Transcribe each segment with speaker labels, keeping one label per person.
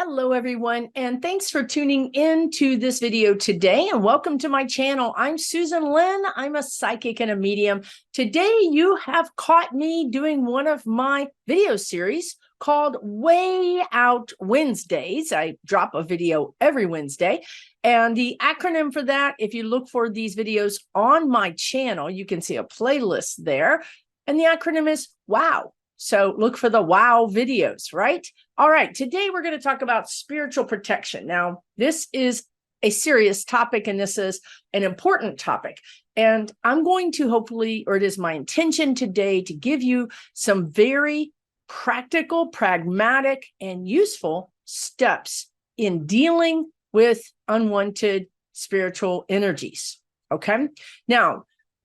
Speaker 1: Hello, everyone, and thanks for tuning in to this video today, and welcome to my channel. I'm Susan Lynn. I'm a psychic and a medium. Today, you have caught me doing one of my video series called Way Out Wednesdays. I drop a video every Wednesday, and the acronym for that, if you look for these videos on my channel, you can see a playlist there, and the acronym is WOW. So look for the WOW videos, right? All right, today we're going to talk about spiritual protection. Now, this is a serious topic, and this is an important topic. And I'm going to hopefully, or it is my intention today, to give you some very practical, pragmatic, and useful steps in dealing with unwanted spiritual energies. Okay? Now,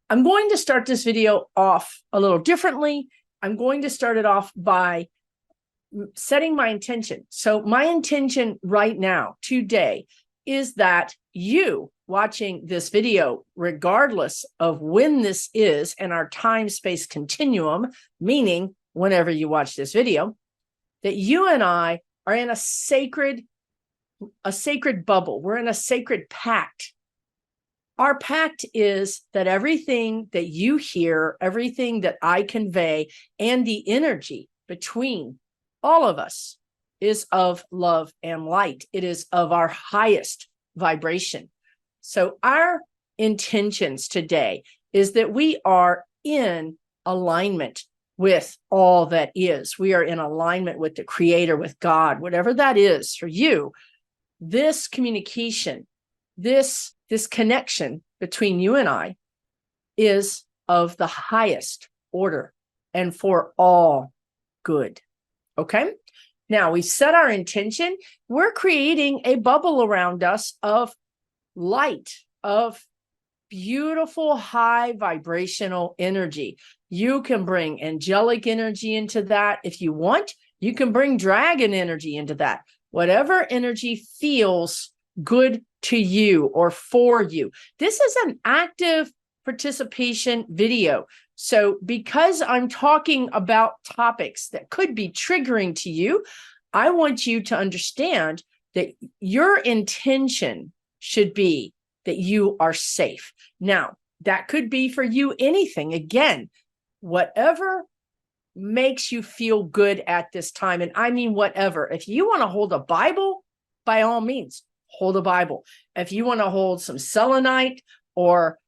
Speaker 1: I'm going to start this video off a little differently. I'm going to start it off by setting my intention. So my intention right now, today, is that you watching this video, regardless of when this is and our time-space continuum, meaning whenever you watch this video, that you and I are in a sacred bubble. We're in a sacred pact. Our pact is that everything that you hear, everything that I convey, and the energy between all of us is of love and light. It is of our highest vibration. So our intentions today is that we are in alignment with all that is. We are in alignment with the Creator, with God, whatever that is for you. This communication, this connection between you and I is of the highest order and for all good. Okay? Now, we set our intention. We're creating a bubble around us of light, of beautiful, high vibrational energy. You can bring angelic energy into that. If you want, you can bring dragon energy into that. Whatever energy feels good to you or for you. This is an active participation video. So because I'm talking about topics that could be triggering to you, I want you to understand that your intention should be that you are safe. Now, that could be for you anything. Again, whatever makes you feel good at this time. And I mean, whatever. If you want to hold a Bible, by all means, hold a Bible. If you want to hold some selenite or,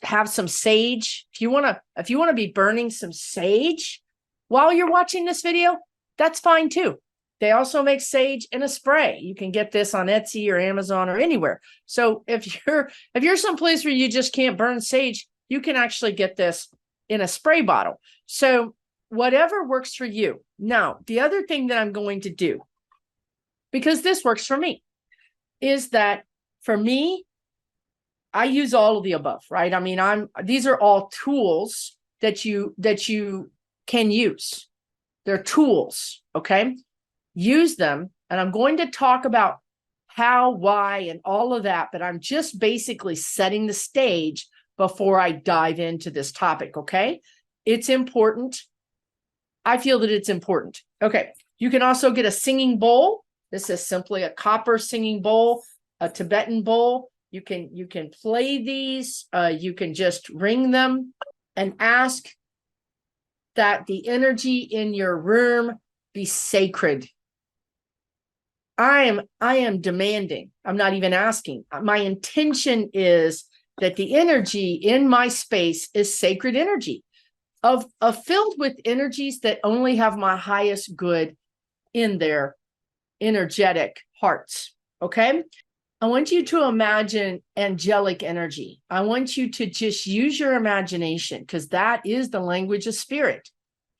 Speaker 1: have some sage, if you want to be burning some sage while you're watching this video, that's fine too. They also make sage in a spray. You can get this on Etsy or Amazon or anywhere. So if you're someplace where you just can't burn sage, you can actually get this in a spray bottle. So whatever works for you. Now, the other thing that I'm going to do, because this works for me, is that for me, I use all of the above, right? I mean, these are all tools that you can use. They're tools, okay? Use them, and I'm going to talk about how, why, and all of that, but I'm just basically setting the stage before I dive into this topic, okay? It's important. I feel that it's important. Okay, you can also get a singing bowl. This is simply a copper singing bowl, a Tibetan bowl. You can play these. You can just ring them and ask that the energy in your room be sacred. I am demanding. I'm not even asking. My intention is that the energy in my space is sacred energy, of filled with energies that only have my highest good in their energetic hearts. Okay? I want you to imagine angelic energy. I want you to just use your imagination, because that is the language of spirit.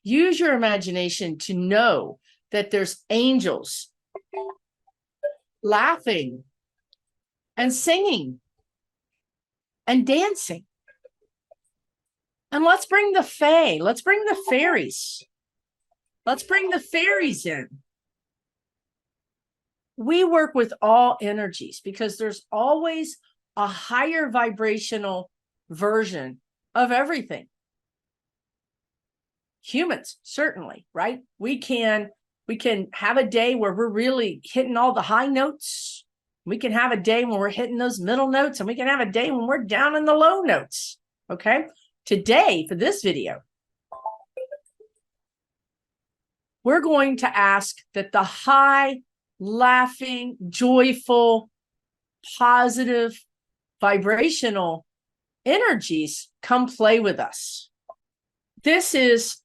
Speaker 1: Use your imagination to know that there's angels laughing and singing and dancing. And let's bring the fae. Let's bring the fairies. Let's bring the fairies in. We work with all energies because there's always a higher vibrational version of everything. Humans, certainly, right? We can We can have a day where we're really hitting all the high notes. We can have a day when we're hitting those middle notes, and we can have a day when we're down in the low notes. Okay. Today, for this video, we're going to ask that the high, laughing, joyful, positive, vibrational energies come play with us. This is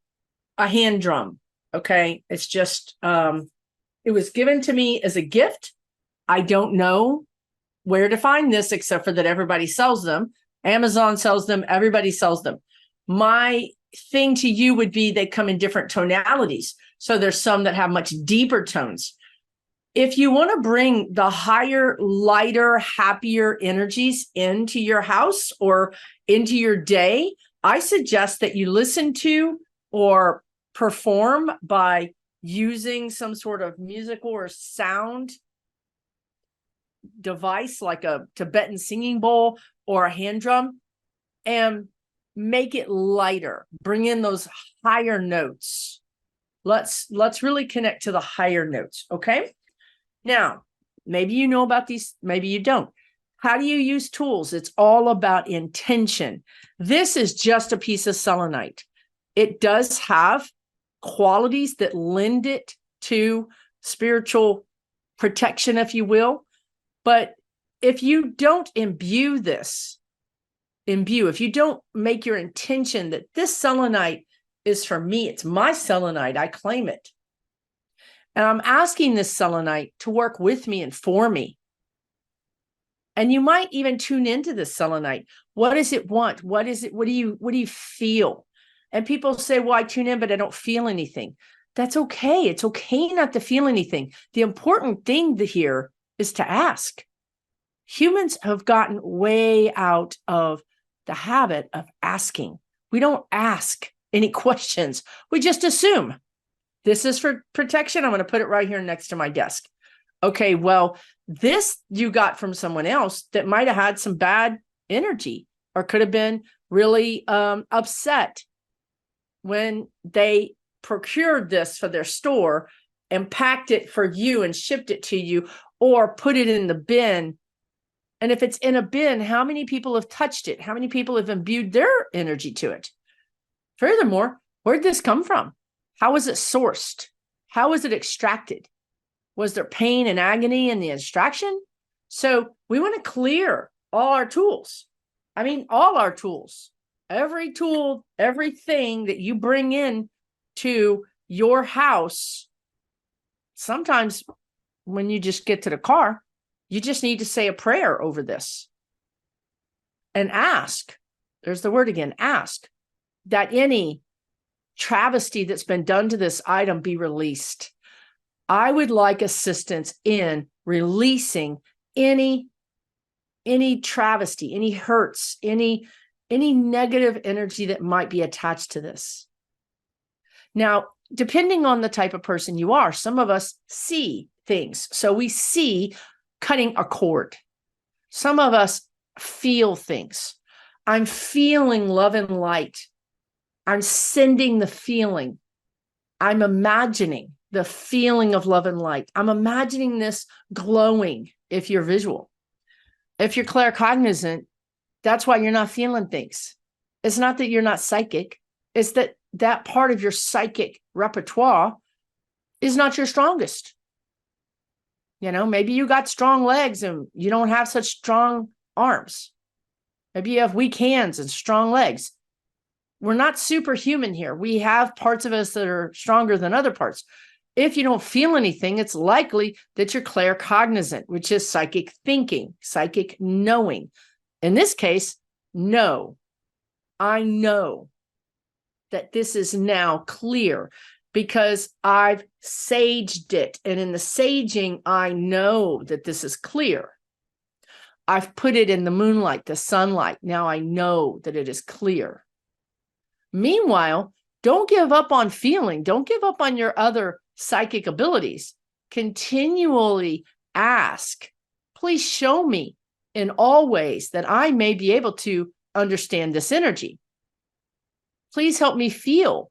Speaker 1: a hand drum. Okay. It's just, it was given to me as a gift. I don't know where to find this except for that everybody sells them. Amazon sells them. Everybody sells them. My thing to you would be they come in different tonalities. So there's some that have much deeper tones. If you want to bring the higher, lighter, happier energies into your house or into your day, I suggest that you listen to or perform by using some sort of musical or sound device like a Tibetan singing bowl or a hand drum, and make it lighter. Bring in those higher notes. Let's really connect to the higher notes. Okay. Now, maybe you know about these, maybe you don't. How do you use tools? It's all about intention. This is just a piece of selenite. It does have qualities that lend it to spiritual protection, if you will. But if you don't imbue this, if you don't make your intention that this selenite is for me, it's my selenite, I claim it. And I'm asking this selenite to work with me and for me. And you might even tune into this selenite. What does it want? What is it? What do you feel? And people say, well, I tune in, but I don't feel anything. That's okay. It's okay not to feel anything. The important thing here is to ask. Humans have gotten way out of the habit of asking. We don't ask any questions. We just assume. This is for protection. I'm going to put it right here next to my desk. Okay, well, this you got from someone else that might have had some bad energy or could have been really upset when they procured this for their store and packed it for you and shipped it to you or put it in the bin. And if it's in a bin, how many people have touched it? How many people have imbued their energy to it? Furthermore, where'd this come from? How was it sourced? How was it extracted? Was there pain and agony in the extraction? So we want to clear all our tools. I mean, all our tools. Every tool, everything that you bring in to your house. Sometimes when you just get to the car, you just need to say a prayer over this and ask. There's the word again, ask that any travesty that's been done to this item be released. I would like assistance in releasing any travesty, any hurts, any negative energy that might be attached to this. Now, depending on the type of person you are, some of us see things. So we see cutting a cord. Some of us feel things. I'm feeling love and light. I'm sending the feeling. I'm imagining the feeling of love and light. I'm imagining this glowing if you're visual. If you're claircognizant, that's why you're not feeling things. It's not that you're not psychic. It's that that part of your psychic repertoire is not your strongest. You know, maybe you got strong legs and you don't have such strong arms. Maybe you have weak hands and strong legs. We're not superhuman here. We have parts of us that are stronger than other parts. If you don't feel anything, it's likely that you're claircognizant, which is psychic thinking, psychic knowing. In this case, no. I know that this is now clear because I've saged it. And in the saging, I know that this is clear. I've put it in the moonlight, the sunlight. Now I know that it is clear. Meanwhile, don't give up on feeling. Don't give up on your other psychic abilities. Continually ask, please show me in all ways that I may be able to understand this energy. Please help me feel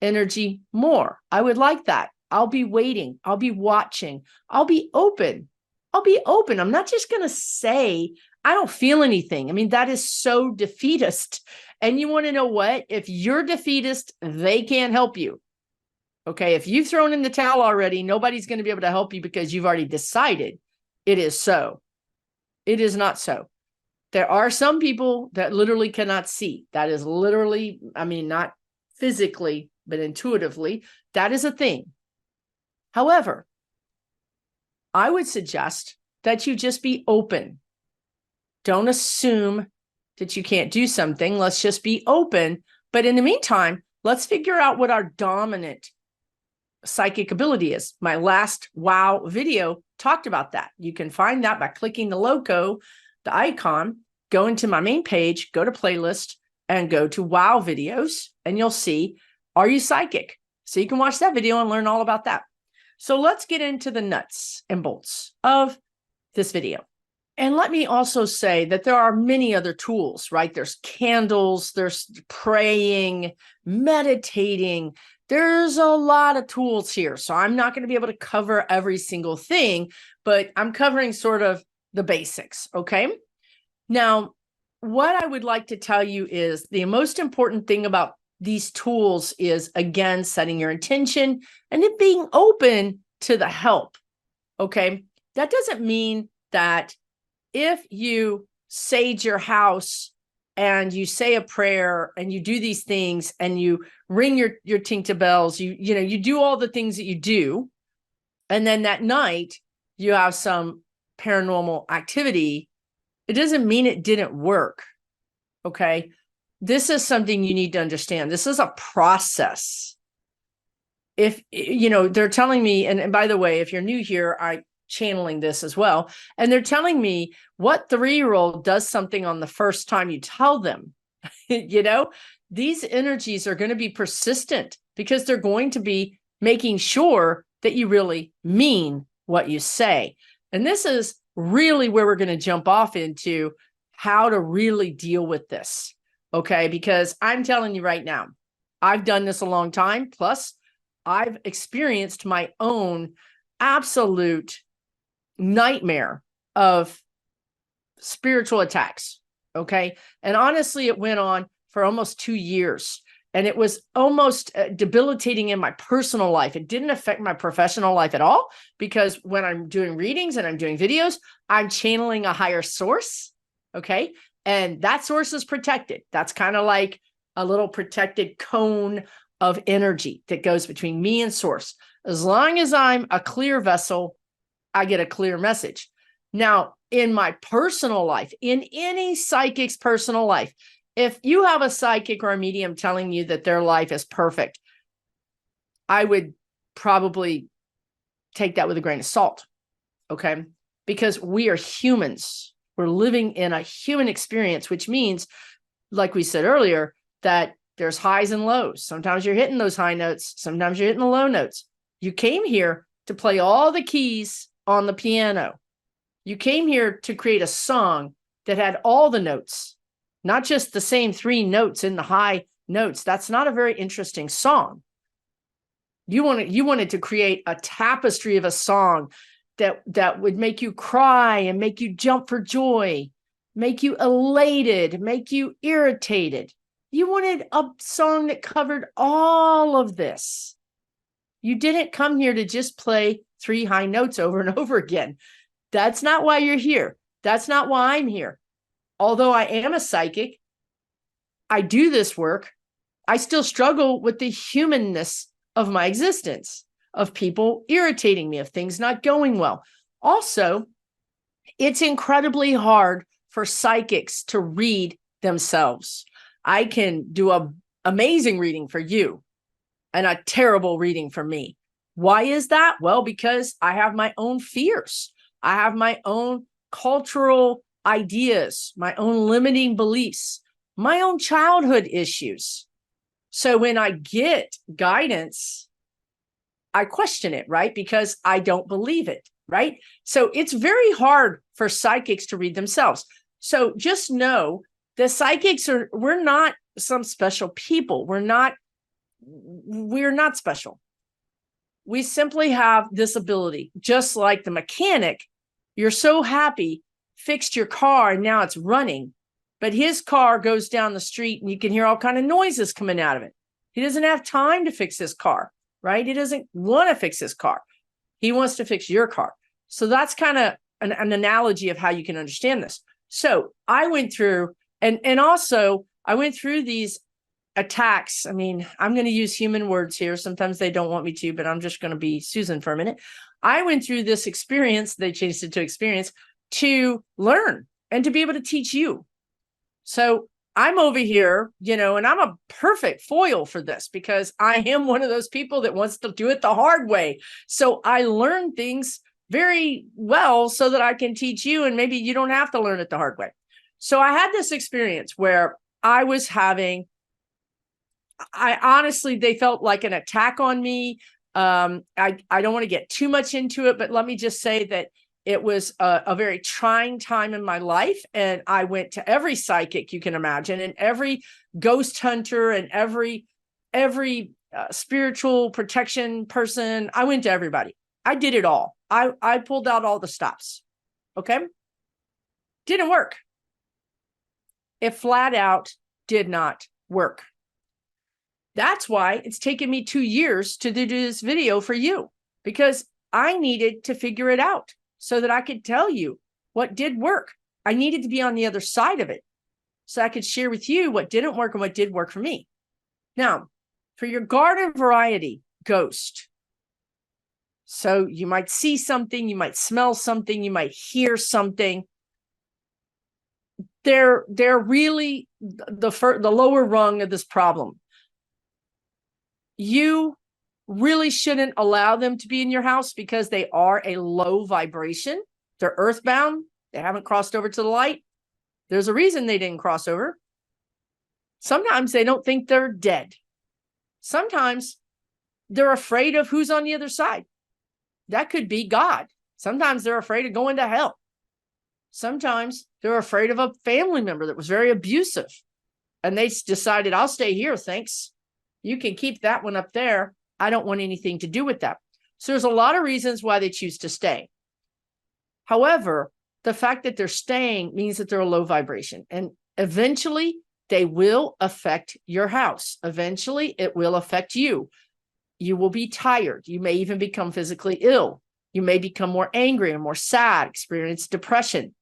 Speaker 1: energy more. I would like that. I'll be waiting. I'll be watching. I'll be open. I'll be open. I'm not just going to say, I don't feel anything. I mean, that is so defeatist. And you want to know what? If you're defeatist, they can't help you. Okay. If you've thrown in the towel already, nobody's going to be able to help you because you've already decided it is so. It is not so. There are some people that literally cannot see. That is literally, I mean, not physically, but intuitively, that is a thing. However, I would suggest that you just be open. Don't assume that you can't do something. Let's just be open. But in the meantime, let's figure out what our dominant psychic ability is. My last WOW video talked about that. You can find that by clicking the logo, the icon, go into my main page, go to playlist, and go to WOW videos, and you'll see, are you psychic? So you can watch that video and learn all about that. So let's get into the nuts and bolts of this video. And let me also say that there are many other tools, right? There's candles, there's praying, meditating. There's a lot of tools here. So I'm not going to be able to cover every single thing, but I'm covering sort of the basics, okay? Now, what I would like to tell you is the most important thing about these tools is, again, setting your intention and it being open to the help, okay? That doesn't mean that if you sage your house and you say a prayer and you do these things and you ring your tinkta bells, you do all the things that you do, and then that night you have some paranormal activity, it doesn't mean it didn't work, okay? This is something you need to understand. This is a process. If, they're telling me, and by the way, if you're new here, I channeling this as well. And they're telling me what 3-year-old does something on the first time you tell them, these energies are going to be persistent because they're going to be making sure that you really mean what you say. And this is really where we're going to jump off into how to really deal with this. Okay. Because I'm telling you right now, I've done this a long time. Plus I've experienced my own absolute nightmare of spiritual attacks. Okay. And honestly, it went on for almost 2 years and it was almost debilitating in my personal life. It didn't affect my professional life at all because when I'm doing readings and I'm doing videos, I'm channeling a higher source. Okay. And that source is protected. That's kind of like a little protected cone of energy that goes between me and source. As long as I'm a clear vessel, I get a clear message. Now, in my personal life, in any psychic's personal life, if you have a psychic or a medium telling you that their life is perfect, I would probably take that with a grain of salt, okay? Because we are humans. We're living in a human experience, which means, like we said earlier, that there's highs and lows. Sometimes you're hitting those high notes. Sometimes you're hitting the low notes. You came here to play all the keys on the piano. You came here to create a song that had all the notes, not just the same 3 notes in the high notes. That's not a very interesting song. You wanted to create a tapestry of a song that would make you cry and make you jump for joy, make you elated, make you irritated. You wanted a song that covered all of this. You didn't come here to just play 3 high notes over and over again. That's not why you're here. That's not why I'm here. Although I am a psychic, I do this work, I still struggle with the humanness of my existence, of people irritating me, of things not going well. Also, it's incredibly hard for psychics to read themselves. I can do an amazing reading for you and a terrible reading for me. Why is that? Well, because I have my own fears. I have my own cultural ideas, my own limiting beliefs, my own childhood issues. So when I get guidance, I question it, right? Because I don't believe it, right? So it's very hard for psychics to read themselves. So just know the psychics we're not some special people. We're not special. we simply have this ability, just like the mechanic. You're so happy, fixed your car, and now it's running. But his car goes down the street and you can hear all kind of noises coming out of it. He doesn't have time to fix his car, right? He doesn't want to fix his car. He wants to fix your car. So that's kind of an analogy of how you can understand this. So I went through, and also I went through these attacks. I mean, I'm going to use human words here. Sometimes they don't want me to, but I'm just going to be Susan for a minute. I went through this experience, they changed it to experience, to learn and to be able to teach you. So I'm over here, and I'm a perfect foil for this because I am one of those people that wants to do it the hard way. So I learn things very well so that I can teach you, and maybe you don't have to learn it the hard way. So I had this experience where I was having, I honestly, they felt like an attack on me. I don't want to get too much into it, but let me just say that it was a very trying time in my life. And I went to every psychic you can imagine, and every ghost hunter, and every spiritual protection person. I went to everybody. I did it all. I pulled out all the stops. Okay. Didn't work. It flat out did not work. That's why it's taken me 2 years to do this video for you, because I needed to figure it out so that I could tell you what did work. I needed to be on the other side of it so I could share with you what didn't work and what did work for me. Now, for your garden variety ghost, so you might see something, you might smell something, you might hear something. They're really the lower rung of this problem. You really shouldn't allow them to be in your house because they are a low vibration. They're earthbound. They haven't crossed over to the light. There's a reason they didn't cross over. Sometimes they don't think they're dead. Sometimes they're afraid of who's on the other side. That could be God. Sometimes they're afraid of going to hell. Sometimes they're afraid of a family member that was very abusive, and they decided, I'll stay here, thanks. You can keep that one up there. I don't want anything to do with that. So there's a lot of reasons why they choose to stay. However, the fact that they're staying means that they're a low vibration, and eventually they will affect your house. Eventually it will affect you. You will be tired. You may even become physically ill. You may become more angry and more sad, experience depression.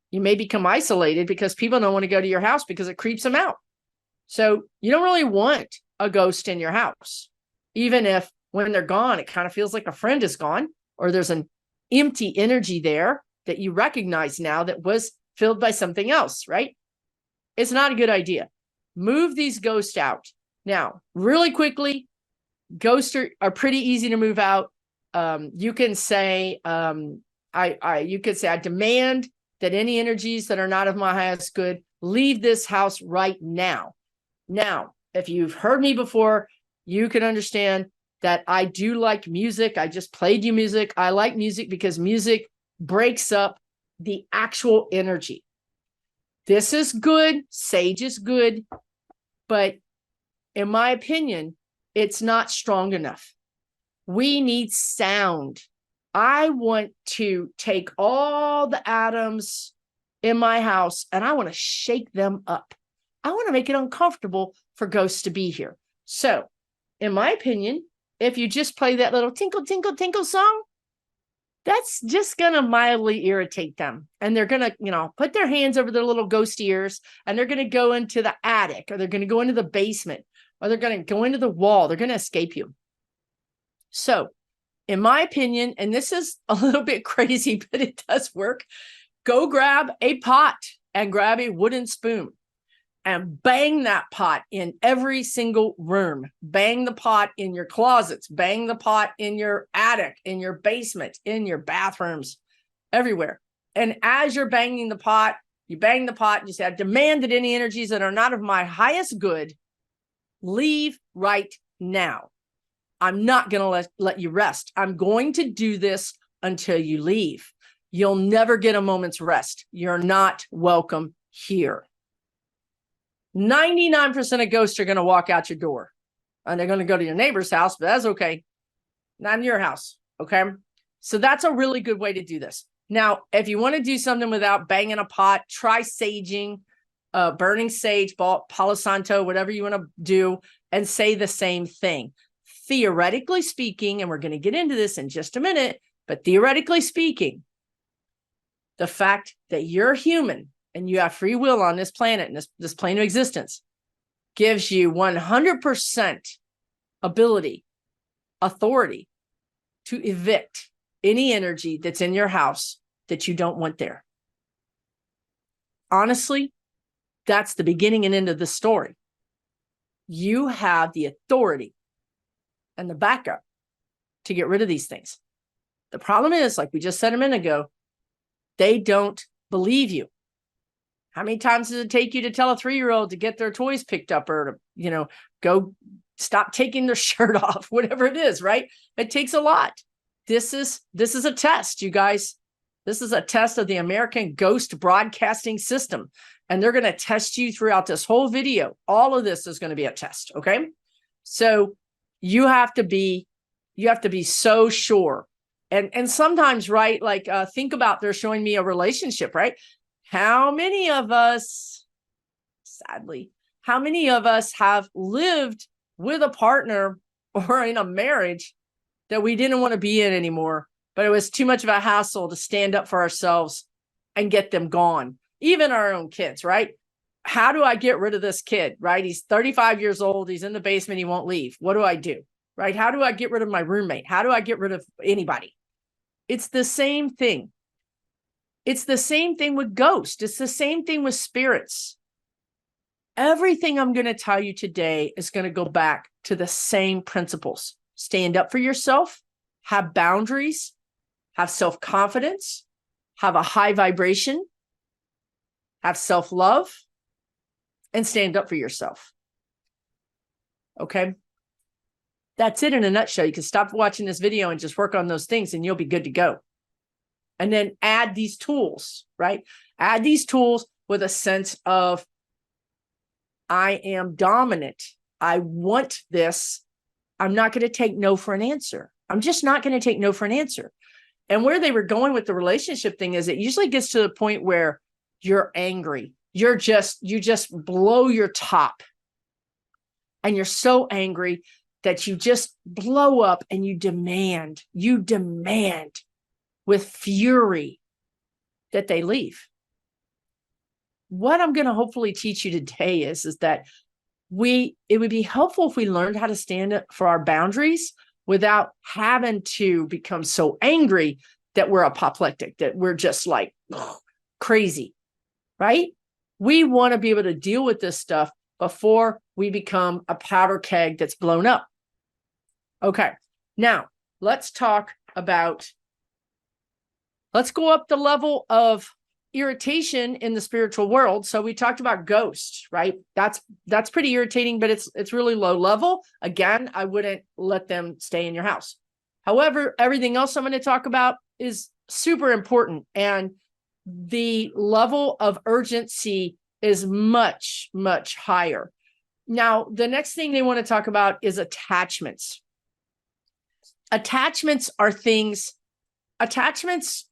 Speaker 1: You may become isolated because people don't want to go to your house because it creeps them out. So you don't really want a ghost in your house, even if when they're gone, it kind of feels like a friend is gone, or there's an empty energy there that you recognize now that was filled by something else, right? It's not a good idea. Move these ghosts out. Now, really quickly, ghosts are pretty easy to move out. You can say, you could say, I demand that any energies that are not of my highest good leave this house right now. Now, if you've heard me before, you can understand that I do like music. I just played you music. I like music because music breaks up the actual energy. This is good. Sage is good. But in my opinion, it's not strong enough. We need sound. I want to take all the atoms in my house and I want to shake them up. I want to make it uncomfortable for ghosts to be here. So, in my opinion, if you just play that little tinkle, tinkle, tinkle song, that's just going to mildly irritate them. And they're going to, put their hands over their little ghost ears, and they're going to go into the attic, or they're going to go into the basement, or they're going to go into the wall. They're going to escape you. So, in my opinion, and this is a little bit crazy, but it does work, go grab a pot and grab a wooden spoon and bang that pot in every single room. Bang the pot in your closets, bang the pot in your attic, in your basement, in your bathrooms, everywhere. And as you're banging the pot, you bang the pot and you say, I demand that any energies that are not of my highest good leave right now. I'm not going to let you rest. I'm going to do this until you leave. You'll never get a moment's rest. You're not welcome here. 99% of ghosts are going to walk out your door, and they're going to go to your neighbor's house, but that's okay. not in your house. Okay. So that's a really good way to do this. Now, if you want to do something without banging a pot, try saging, burning sage, Palo Santo, whatever you want to do, and say the same thing. Theoretically speaking, and we're going to get into this in just a minute, but theoretically speaking, the fact that you're human and you have free will on this planet and this plane of existence gives you 100% ability, authority to evict any energy that's in your house that you don't want there. Honestly, that's the beginning and end of the story. You have the authority and the backup to get rid of these things. The problem is, like we just said a minute ago, they don't believe you. How many times does it take you to tell a 3-year-old to get their toys picked up or to, go stop taking their shirt off, whatever it is, right? It takes a lot. This is a test, you guys. This is a test of the American Ghost Broadcasting System. And they're going to test you throughout this whole video. All of this is going to be a test. Okay. So you have to be so sure. And sometimes, right? Like, think about, they're showing me a relationship, right? How many of us, sadly, have lived with a partner or in a marriage that we didn't want to be in anymore, but it was too much of a hassle to stand up for ourselves and get them gone, even our own kids, right? How do I get rid of this kid, right? He's 35 years old. He's in the basement. He won't leave. What do I do, right? How do I get rid of my roommate? How do I get rid of anybody? It's the same thing. It's the same thing with ghosts. It's the same thing with spirits. Everything I'm going to tell you today is going to go back to the same principles. Stand up for yourself, have boundaries, have self-confidence, have a high vibration, have self-love, and stand up for yourself. Okay? That's it in a nutshell. You can stop watching this video and just work on those things and you'll be good to go. And then add these tools, right? Add these tools with a sense of, I am dominant. I want this. I'm not going to take no for an answer. I'm just not going to take no for an answer. And where they were going with the relationship thing is it usually gets to the point where you're angry. You just blow your top. And you're so angry that you just blow up and you demand with fury that they leave. What I'm going to hopefully teach you today is that it would be helpful if we learned how to stand up for our boundaries without having to become so angry that we're apoplectic, that we're just like crazy, right? We want to be able to deal with this stuff before we become a powder keg that's blown up. Okay, now let's talk about, let's go up the level of irritation in the spiritual world. So we talked about ghosts, right? That's pretty irritating, but it's really low level. Again, I wouldn't let them stay in your house. However, everything else I'm going to talk about is super important. And the level of urgency is much, much higher. Now, the next thing they want to talk about is attachments. Attachments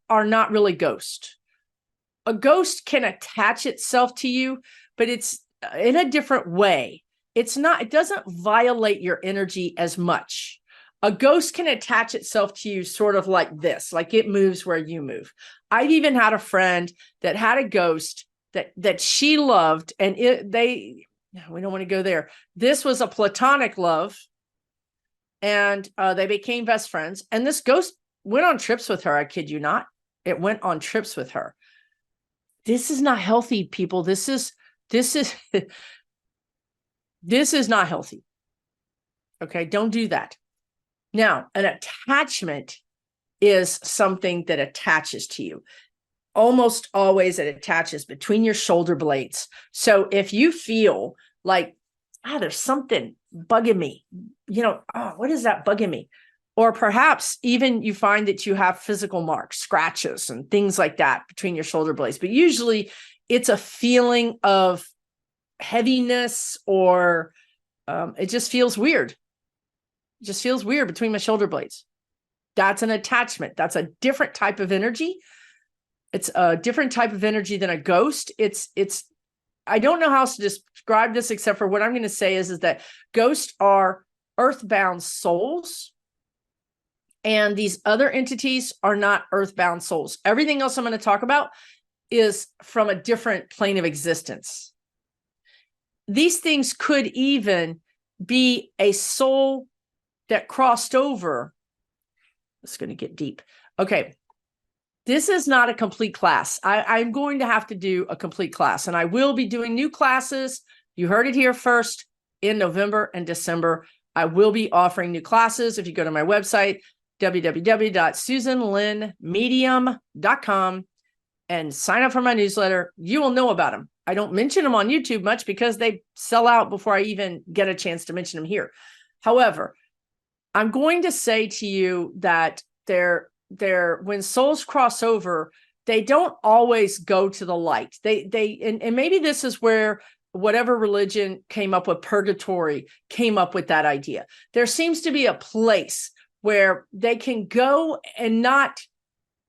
Speaker 1: are not really ghosts. A ghost can attach itself to you, but it's in a different way. It doesn't violate your energy as much. A ghost can attach itself to you sort of like this, like it moves where you move. I've even had a friend that had a ghost that she loved, and we don't want to go there. This was a platonic love, and they became best friends. And this ghost went on trips with her. I kid you not. It went on trips with her. This is not healthy, people. This is not healthy. Okay, don't do that. Now, an attachment is something that attaches to you. Almost always it attaches between your shoulder blades. So if you feel like, there's something bugging me, what is that bugging me? Or perhaps even you find that you have physical marks, scratches, and things like that between your shoulder blades. But usually it's a feeling of heaviness, or it just feels weird. It just feels weird between my shoulder blades. That's an attachment. That's a different type of energy. It's a different type of energy than a ghost. I don't know how else to describe this except for what I'm going to say is that ghosts are earthbound souls. And these other entities are not earthbound souls. Everything else I'm going to talk about is from a different plane of existence. These things could even be a soul that crossed over. It's going to get deep. Okay. This is not a complete class. I'm going to have to do a complete class, and I will be doing new classes. You heard it here first. In November and December, I will be offering new classes. If you go to my website, www.susanlynnmedium.com, and sign up for my newsletter, you will know about them. I don't mention them on YouTube much because they sell out before I even get a chance to mention them here. However, I'm going to say to you that when souls cross over, they don't always go to the light. And maybe this is where whatever religion came up with purgatory came up with that idea. There seems to be a place where they can go and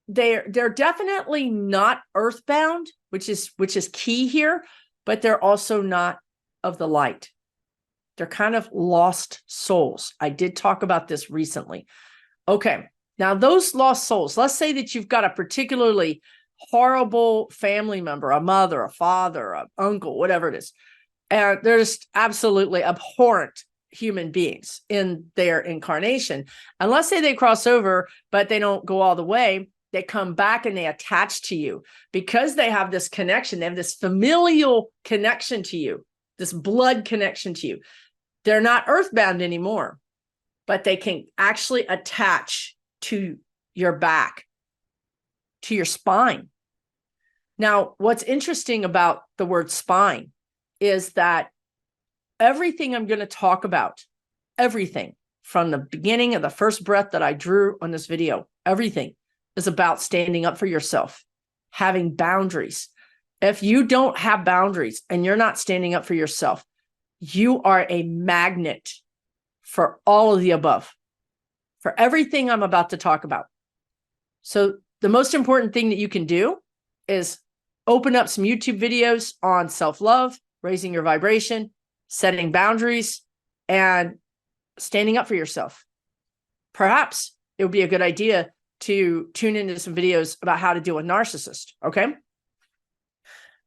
Speaker 1: they're definitely not earthbound, which is key here, but they're also not of the light. They're kind of lost souls. I did talk about this recently. Okay. Now, those lost souls, let's say that you've got a particularly horrible family member, a mother, a father, an uncle, whatever it is. And they're just absolutely abhorrent human beings in their incarnation. And let's say they cross over, but they don't go all the way. They come back and they attach to you because they have this connection. They have this familial connection to you, this blood connection to you. They're not earthbound anymore, but they can actually attach to your back, to your spine. Now, what's interesting about the word spine is that everything I'm going to talk about, everything from the beginning of the first breath that I drew on this video, everything is about standing up for yourself, having boundaries. If you don't have boundaries and you're not standing up for yourself, you are a magnet for all of the above, for everything I'm about to talk about. So the most important thing that you can do is open up some YouTube videos on self-love, raising your vibration, setting boundaries, and standing up for yourself. Perhaps it would be a good idea to tune into some videos about how to deal with narcissists, okay?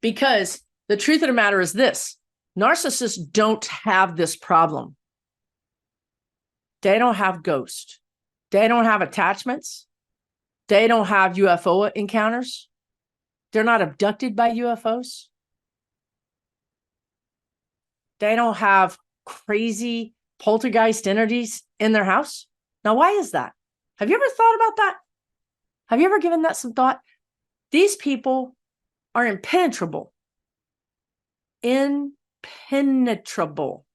Speaker 1: Because the truth of the matter is this: narcissists don't have this problem. They don't have ghosts. They don't have attachments. They don't have UFO encounters. They're not abducted by UFOs. They don't have crazy poltergeist entities in their house. Now, why is that? Have you ever thought about that? Have you ever given that some thought? These people are impenetrable. Impenetrable.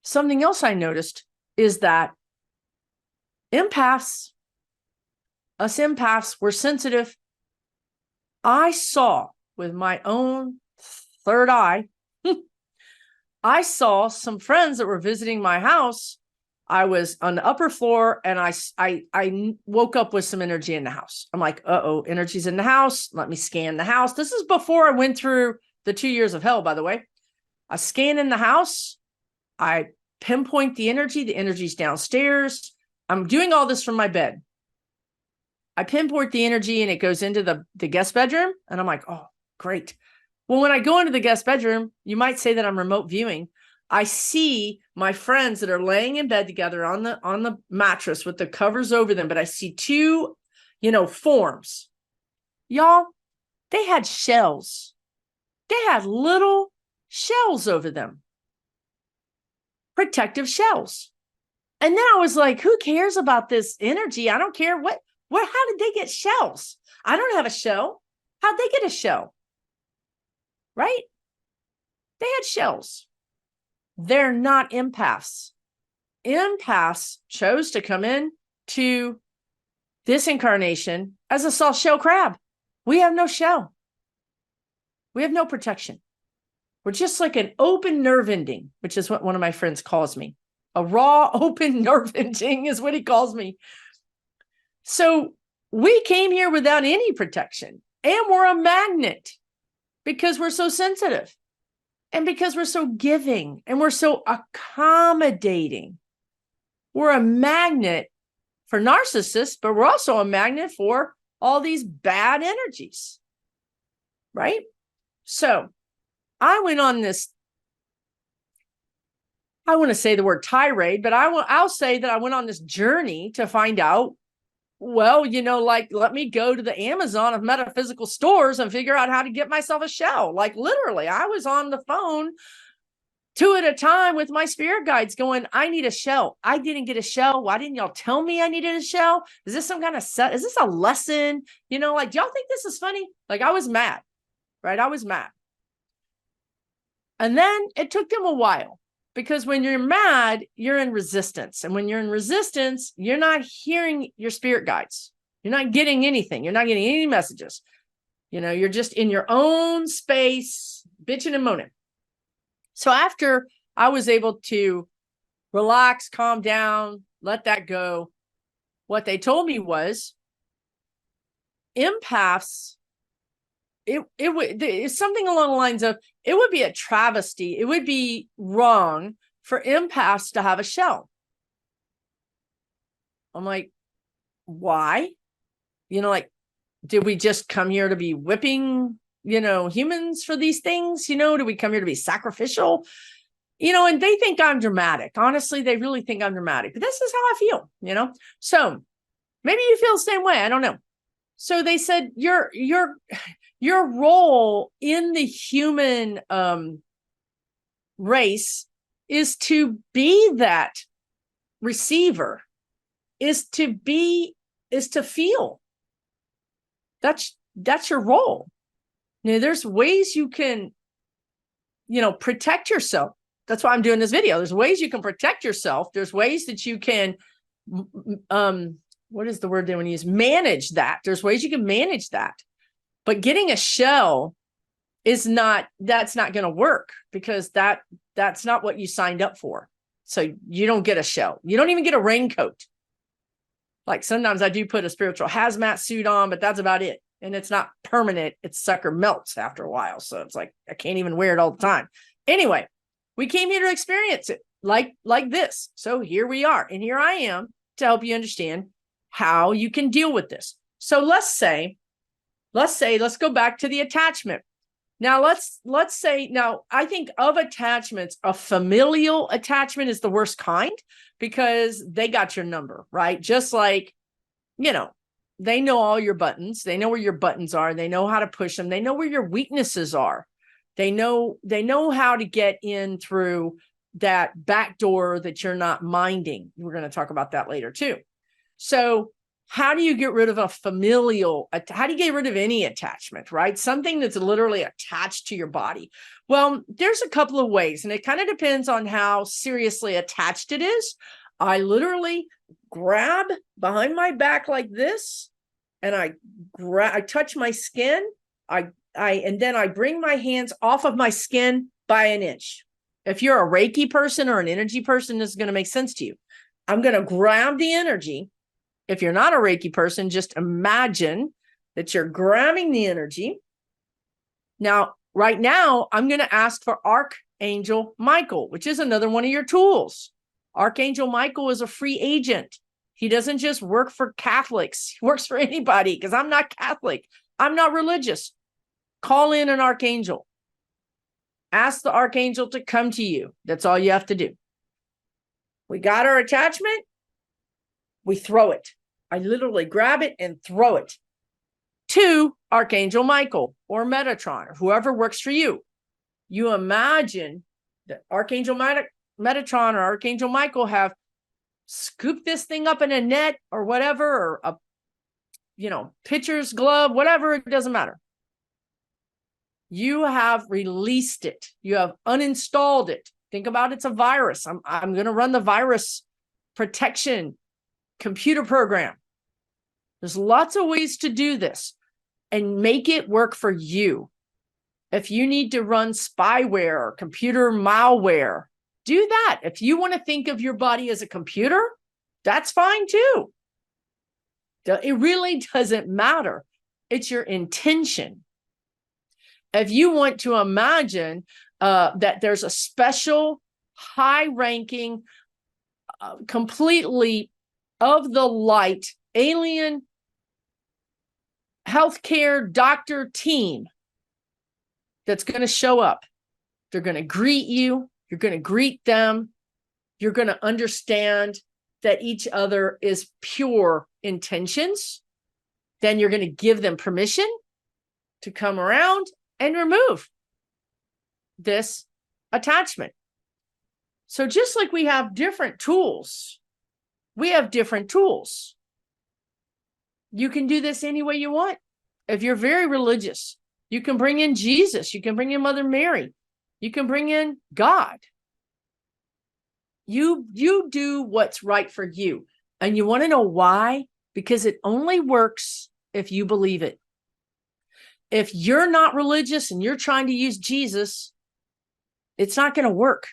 Speaker 1: Something else I noticed is that us empaths, were sensitive. I saw with my own third eye, I saw some friends that were visiting my house. I was on the upper floor and I woke up with some energy in the house. I'm like, uh-oh, energy's in the house. Let me scan the house. This is before I went through the 2 years of hell, by the way. I scan in the house. I pinpoint the energy. The energy's downstairs. I'm doing all this from my bed. I pinpoint the energy and it goes into the guest bedroom. And I'm like, oh, great. Well, when I go into the guest bedroom, you might say that I'm remote viewing. I see my friends that are laying in bed together on the mattress with the covers over them, but I see two, forms. Y'all, they had shells. They had little shells over them. Protective shells. And then I was like, who cares about this energy? I don't care how did they get shells? I don't have a shell. How'd they get a shell? Right? They had shells. They're not empaths. Empaths chose to come in to this incarnation as a soft shell crab. We have no shell. We have no protection. We're just like an open nerve ending, which is what one of my friends calls me. A raw, open nerve ending is what he calls me. So we came here without any protection, and we're a magnet because we're so sensitive and because we're so giving and we're so accommodating. We're a magnet for narcissists, but we're also a magnet for all these bad energies, right? So I went on this, I want to say the word tirade, but I'll say that I went on this journey to find out, well, like, let me go to the Amazon of metaphysical stores and figure out how to get myself a shell. Like, literally, I was on the phone 2 at a time with my spirit guides going, I need a shell. I didn't get a shell. Why didn't y'all tell me I needed a shell? Is this some kind of set? Is this a lesson? Like, do y'all think this is funny? Like, I was mad, right? I was mad. And then it took them a while, because when you're mad, you're in resistance. And when you're in resistance, you're not hearing your spirit guides. You're not getting anything. You're not getting any messages. You're just in your own space, bitching and moaning. So after I was able to relax, calm down, let that go, what they told me was empaths, it's something along the lines of, it would be a travesty. It would be wrong for empaths to have a shell. I'm like, why? Like, did we just come here to be whipping, humans for these things? Do we come here to be sacrificial? And they think I'm dramatic. Honestly, they really think I'm dramatic. But this is how I feel, So maybe you feel the same way. I don't know. So they said, your role in the human race is to be that receiver, is to feel. That's your role. There's ways you can, protect yourself. That's why I'm doing this video. There's ways you can protect yourself. There's ways that you can, what is the word they want to use? Manage that. There's ways you can manage that. But getting a shell that's not going to work, because that's not what you signed up for. So you don't get a shell. You don't even get a raincoat. Like, sometimes I do put a spiritual hazmat suit on, but that's about it. And it's not permanent. It sucker melts after a while. So it's like, I can't even wear it all the time. Anyway, we came here to experience it like this. So here we are. And here I am to help you understand how you can deal with this. So let's go back to the attachment. Now let's say, I think of attachments, a familial attachment is the worst kind, because they got your number, right? Just like, they know all your buttons. They know where your buttons are. They know how to push them. They know where your weaknesses are. They know how to get in through that back door that you're not minding. We're going to talk about that later too. So how do you get rid of how do you get rid of any attachment, right? Something that's literally attached to your body. Well, there's a couple of ways, and it kind of depends on how seriously attached it is. I literally grab behind my back like this, and I touch my skin. And then I bring my hands off of my skin by an inch. If you're a Reiki person or an energy person, this is going to make sense to you. I'm going to grab the energy. If you're not a Reiki person, just imagine that you're grabbing the energy. Now, right now, I'm going to ask for Archangel Michael, which is another one of your tools. Archangel Michael is a free agent. He doesn't just work for Catholics. He works for anybody, because I'm not Catholic. I'm not religious. Call in an archangel. Ask the archangel to come to you. That's all you have to do. We got our attachment. We throw it. I literally grab it and throw it to Archangel Michael or Metatron or whoever works for you. You imagine that Archangel Metatron or Archangel Michael have scooped this thing up in a net or whatever, or a pitcher's glove, whatever, it doesn't matter. You have released it. You have uninstalled it. Think about it's a virus. I'm going to run the virus protection computer program. There's lots of ways to do this and make it work for you. If you need to run spyware or computer malware, Do that. If you want to think of your body as a computer, that's fine too. It really doesn't matter. It's your intention. If you want to imagine that there's a special, high-ranking, completely of the light alien healthcare doctor team that's going to show up, they're going to greet you. You're going to greet them. You're going to understand that each other is pure intentions. Then you're going to give them permission to come around and remove this attachment. So just like we have different tools, we have different tools. You can do this any way you want. If you're very religious, you can bring in Jesus. You can bring in Mother Mary. You can bring in God. You do what's right for you. And you want to know why? Because it only works if you believe it. If you're not religious and you're trying to use Jesus, it's not going to work.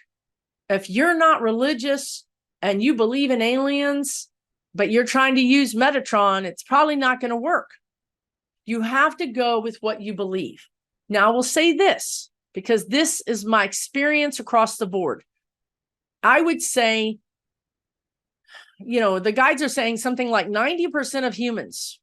Speaker 1: If you're not religious and you believe in aliens, but you're trying to use Metatron, it's probably not going to work. You have to go with what you believe. Now, I will say this, because this is my experience across the board. I would say, the guides are saying something like 90% of humans,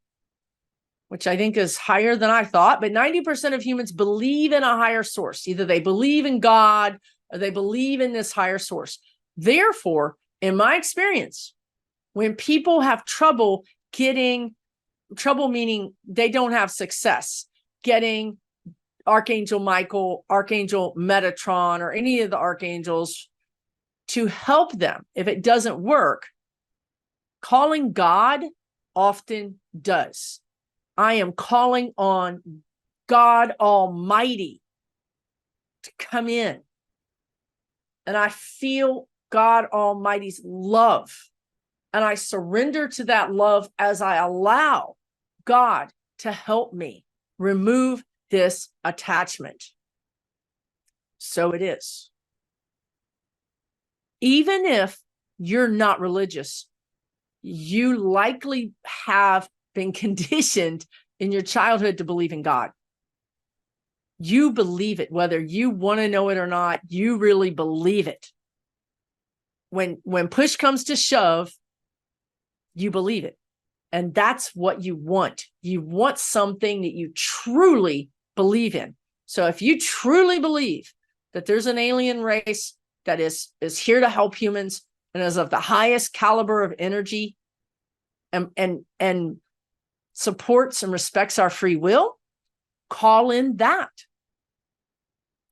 Speaker 1: which I think is higher than I thought, but 90% of humans believe in a higher source. Either they believe in God or they believe in this higher source. Therefore, in my experience, when people have trouble meaning they don't have success getting Archangel Michael, Archangel Metatron, or any of the archangels to help them, if it doesn't work, calling God often does. I am calling on God Almighty to come in. And I feel God Almighty's love. And I surrender to that love as I allow God to help me remove this attachment. So it is. Even if you're not religious, you likely have been conditioned in your childhood to believe in God. You believe it, whether you want to know it or not, you really believe it. When push comes to shove, you believe it. And that's what you want. You want something that you truly believe in. So if you truly believe that there's an alien race that is here to help humans and is of the highest caliber of energy and supports and respects our free will, call in that.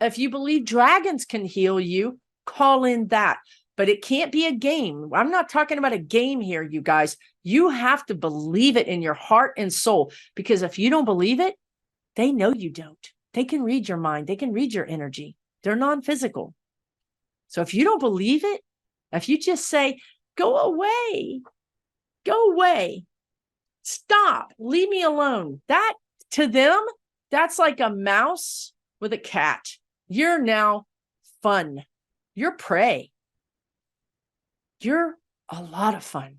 Speaker 1: If you believe dragons can heal you, call in that. But it can't be a game. I'm not talking about a game here, you guys. You have to believe it in your heart and soul, because if you don't believe it, they know you don't. They can read your mind. They can read your energy. They're non-physical. So if you don't believe it, if you just say, go away, stop, leave me alone. That, to them, that's like a mouse with a cat. You're now fun. You're prey. You're a lot of fun.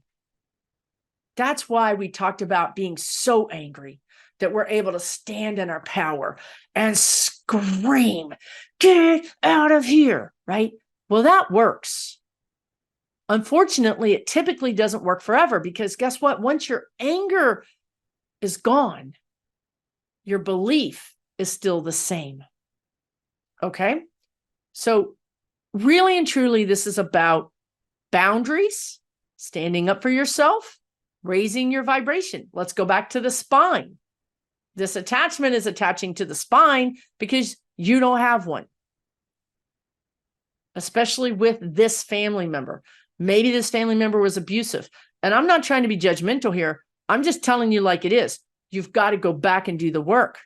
Speaker 1: That's why we talked about being so angry that we're able to stand in our power and scream, get out of here, right? Well, that works. Unfortunately, it typically doesn't work forever, because guess what? Once your anger is gone, your belief is still the same. Okay? So really and truly, this is about boundaries, standing up for yourself, raising your vibration. Let's go back to the spine. This attachment is attaching to the spine because you don't have one, especially with this family member. Maybe this family member was abusive. And I'm not trying to be judgmental here. I'm just telling you like it is. You've got to go back and do the work.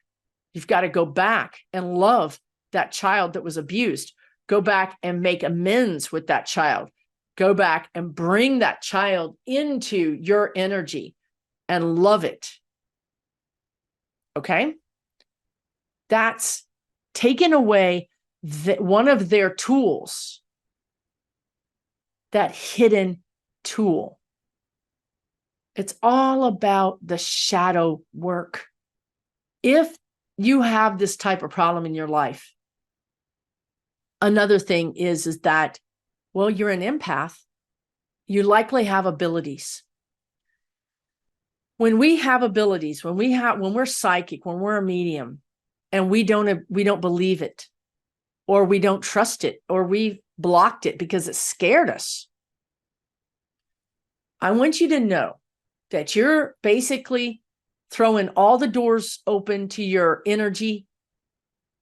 Speaker 1: You've got to go back and love that child that was abused. Go back and make amends with that child. Go back and bring that child into your energy and love it. Okay? That's taken away one of their tools that hidden tool. It's all about the shadow work. If you have this type of problem in your life, another thing is that, well, you're an empath. You likely have abilities. When we have abilities, when we're psychic, when we're a medium, and we don't believe it, or we don't trust it, or we've blocked it because it scared us, I want you to know that you're basically throwing all the doors open to your energy,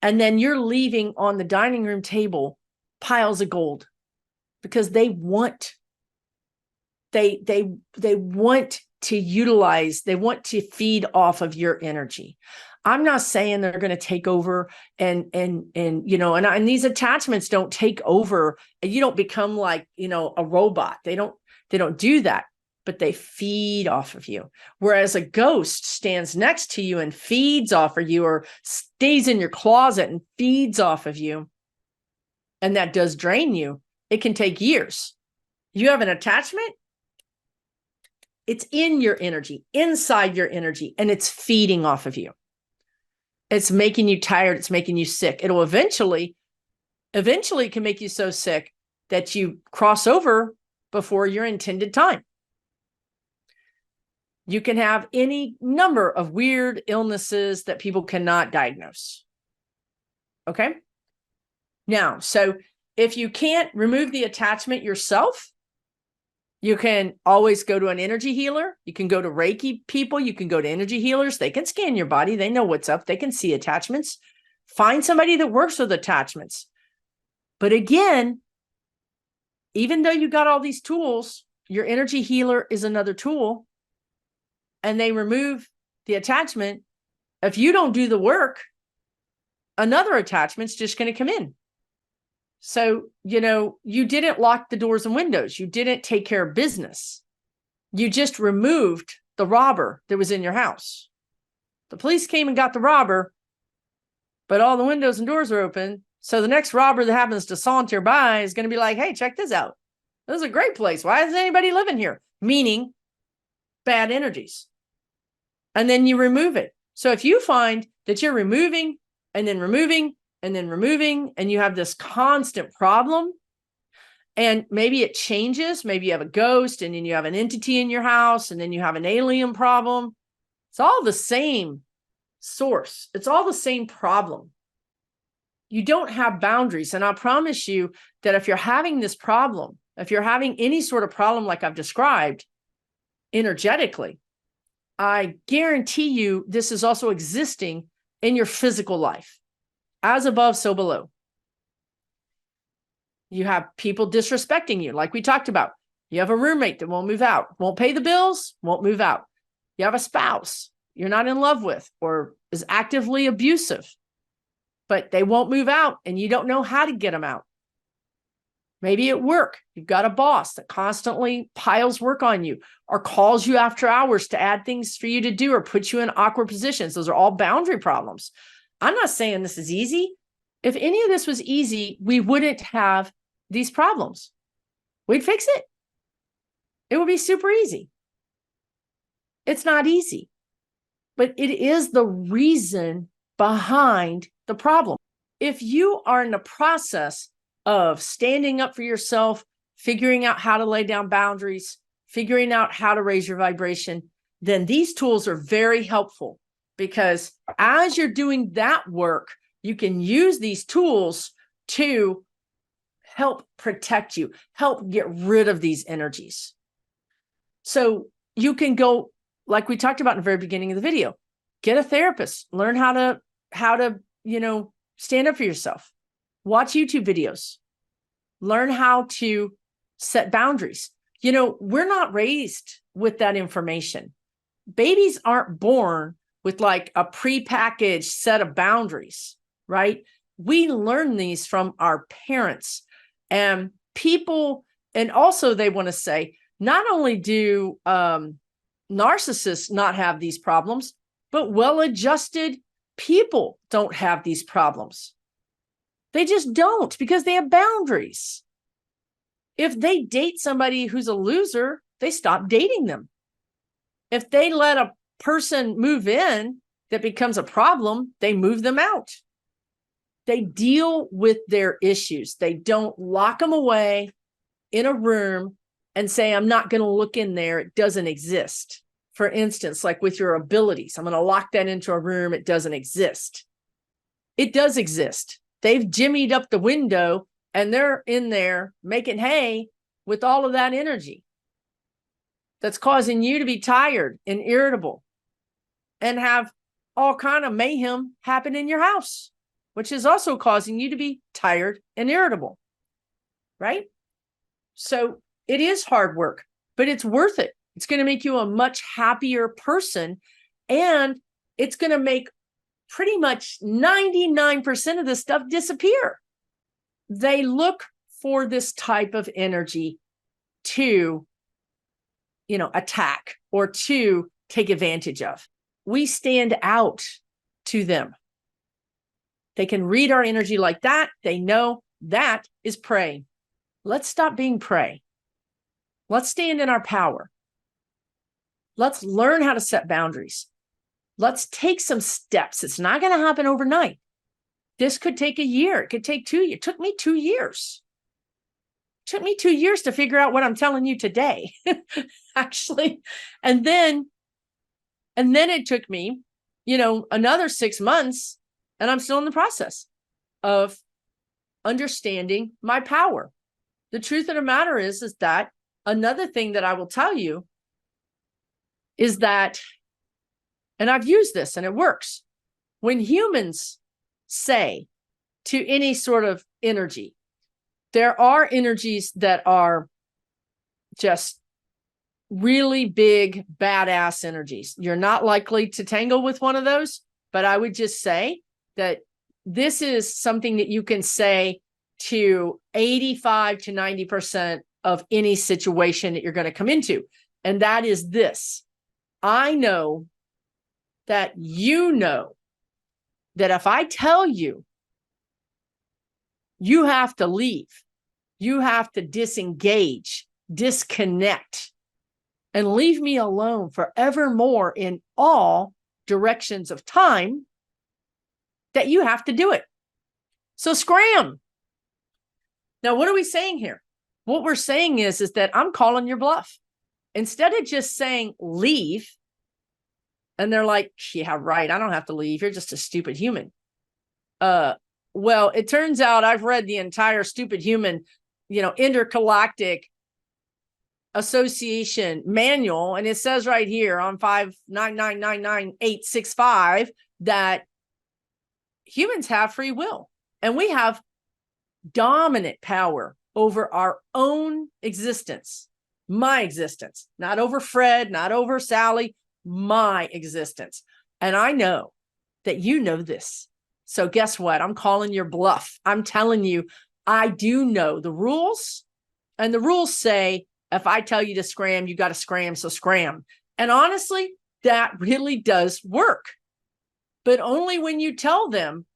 Speaker 1: and then you're leaving on the dining room table piles of gold, because they want to utilize, they want to feed off of your energy. I'm not saying they're going to take over and these attachments don't take over, and you don't become like, a robot. They don't do that, but they feed off of you. Whereas a ghost stands next to you and feeds off of you, or stays in your closet and feeds off of you. And that does drain you. It can take years. You have an attachment, it's in your energy, inside your energy, and it's feeding off of you. It's making you tired. It's making you sick. It'll eventually can make you so sick that you cross over before your intended time. You can have any number of weird illnesses that people cannot diagnose. Okay? Now, so if you can't remove the attachment yourself, you can always go to an energy healer. You can go to Reiki people. You can go to energy healers. They can scan your body. They know what's up. They can see attachments. Find somebody that works with attachments. But again, even though you got all these tools, your energy healer is another tool, and they remove the attachment. If you don't do the work, another attachment's just going to come in. So, you didn't lock the doors and windows. You didn't take care of business. You just removed the robber that was in your house. The police came and got the robber, but all the windows and doors are open. So the next robber that happens to saunter by is going to be like, hey, check this out. This is a great place. Why isn't anybody living here? Meaning bad energies. And then you remove it. So if you find that you're removing and then removing and then removing, and you have this constant problem, and maybe it changes, maybe you have a ghost, and then you have an entity in your house, and then you have an alien problem. It's all the same source. It's all the same problem. You don't have boundaries. And I promise you that if you're having this problem, if you're having any sort of problem like I've described energetically, I guarantee you this is also existing in your physical life. As above, so below. You have people disrespecting you, like we talked about. You have a roommate that won't move out, won't pay the bills, won't move out. You have a spouse you're not in love with or is actively abusive, but they won't move out and you don't know how to get them out. Maybe at work, you've got a boss that constantly piles work on you or calls you after hours to add things for you to do or put you in awkward positions. Those are all boundary problems. I'm not saying this is easy. If any of this was easy, we wouldn't have these problems. We'd fix it. It would be super easy. It's not easy, but it is the reason behind the problem. If you are in the process of standing up for yourself, figuring out how to lay down boundaries, figuring out how to raise your vibration, then these tools are very helpful, because as you're doing that work, you can use these tools to help protect you, help get rid of these energies. So you can go, like we talked about in the very beginning of the video, get a therapist, learn how to, stand up for yourself, watch YouTube videos, learn how to set boundaries. We're not raised with that information. Babies aren't born with like a prepackaged set of boundaries, right? We learn these from our parents and people. And also they want to say, not only do narcissists not have these problems, but well-adjusted people don't have these problems. They just don't, because they have boundaries. If they date somebody who's a loser, they stop dating them. If they let a person move in that becomes a problem, they move them out. They deal with their issues. They don't lock them away in a room and say, I'm not going to look in there. It doesn't exist. For instance, like with your abilities, I'm going to lock that into a room. It doesn't exist. It does exist. They've jimmied up the window and they're in there making hay with all of that energy that's causing you to be tired and irritable and have all kind of mayhem happen in your house, which is also causing you to be tired and irritable, right? So it is hard work, but it's worth it. It's going to make you a much happier person, and it's going to make pretty much 99% of this stuff disappear. They look for this type of energy to, attack or to take advantage of. We stand out to them. They can read our energy like that. They know that is prey. Let's stop being prey. Let's stand in our power. Let's learn how to set boundaries. Let's take some steps. It's not going to happen overnight. This could take a year. It could take 2 years. It took me 2 years. It took me 2 years to figure out what I'm telling you today, actually. And then it took me, another 6 months, and I'm still in the process of understanding my power. The truth of the matter is that another thing that I will tell you is that, and I've used this and it works, when humans say to any sort of energy, there are energies that are just really big, badass energies. You're not likely to tangle with one of those, but I would just say that this is something that you can say to 85 to 90% of any situation that you're going to come into. And that is this. I know that that if I tell you, you have to leave, you have to disengage, disconnect, and leave me alone forevermore in all directions of time, that you have to do it. So scram. Now, what are we saying here? What we're saying is that I'm calling your bluff. Instead of just saying leave, and they're like, yeah, right, I don't have to leave. You're just a stupid human. Well, it turns out I've read the entire stupid human, intergalactic association manual, and it says right here on 599999865 that humans have free will, and we have dominant power over our own existence, my existence, not over Fred, not over Sally, my existence. And I know that you know this. So guess what? I'm calling your bluff. I'm telling you, I do know the rules, and the rules say, if I tell you to scram, you got to scram. So scram. And honestly, that really does work, but only when you tell them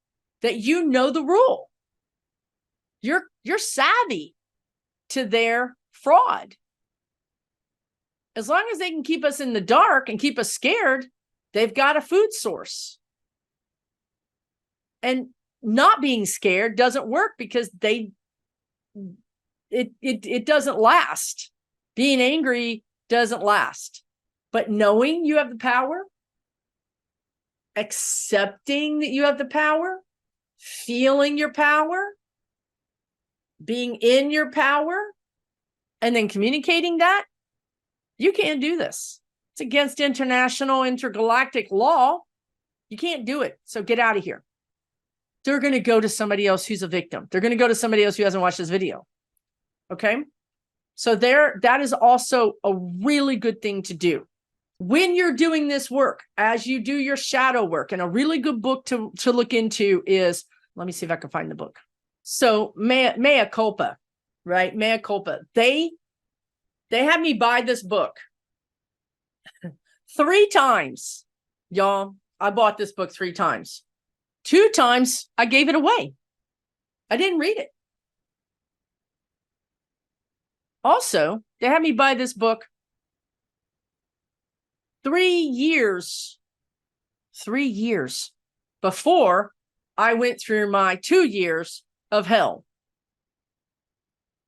Speaker 1: that you know the rule. You're savvy to their fraud. As long as they can keep us in the dark and keep us scared, they've got a food source. And not being scared doesn't work because it doesn't last. Being angry doesn't last. But knowing you have the power, accepting that you have the power, feeling your power, being in your power, and then communicating that, you can't do this. It's against international intergalactic law. You can't do it. So get out of here. They're going to go to somebody else who's a victim. They're going to go to somebody else who hasn't watched this video. Okay? So that is also a really good thing to do. When you're doing this work, as you do your shadow work, and a really good book to look into is, let me see if I can find the book. So Mea Culpa, right? Mea Culpa. They had me buy this book 3 times. Y'all, I bought this book 3 times. 2 times I gave it away. I didn't read it. Also, they had me buy this book 3 years before I went through my 2 years of hell.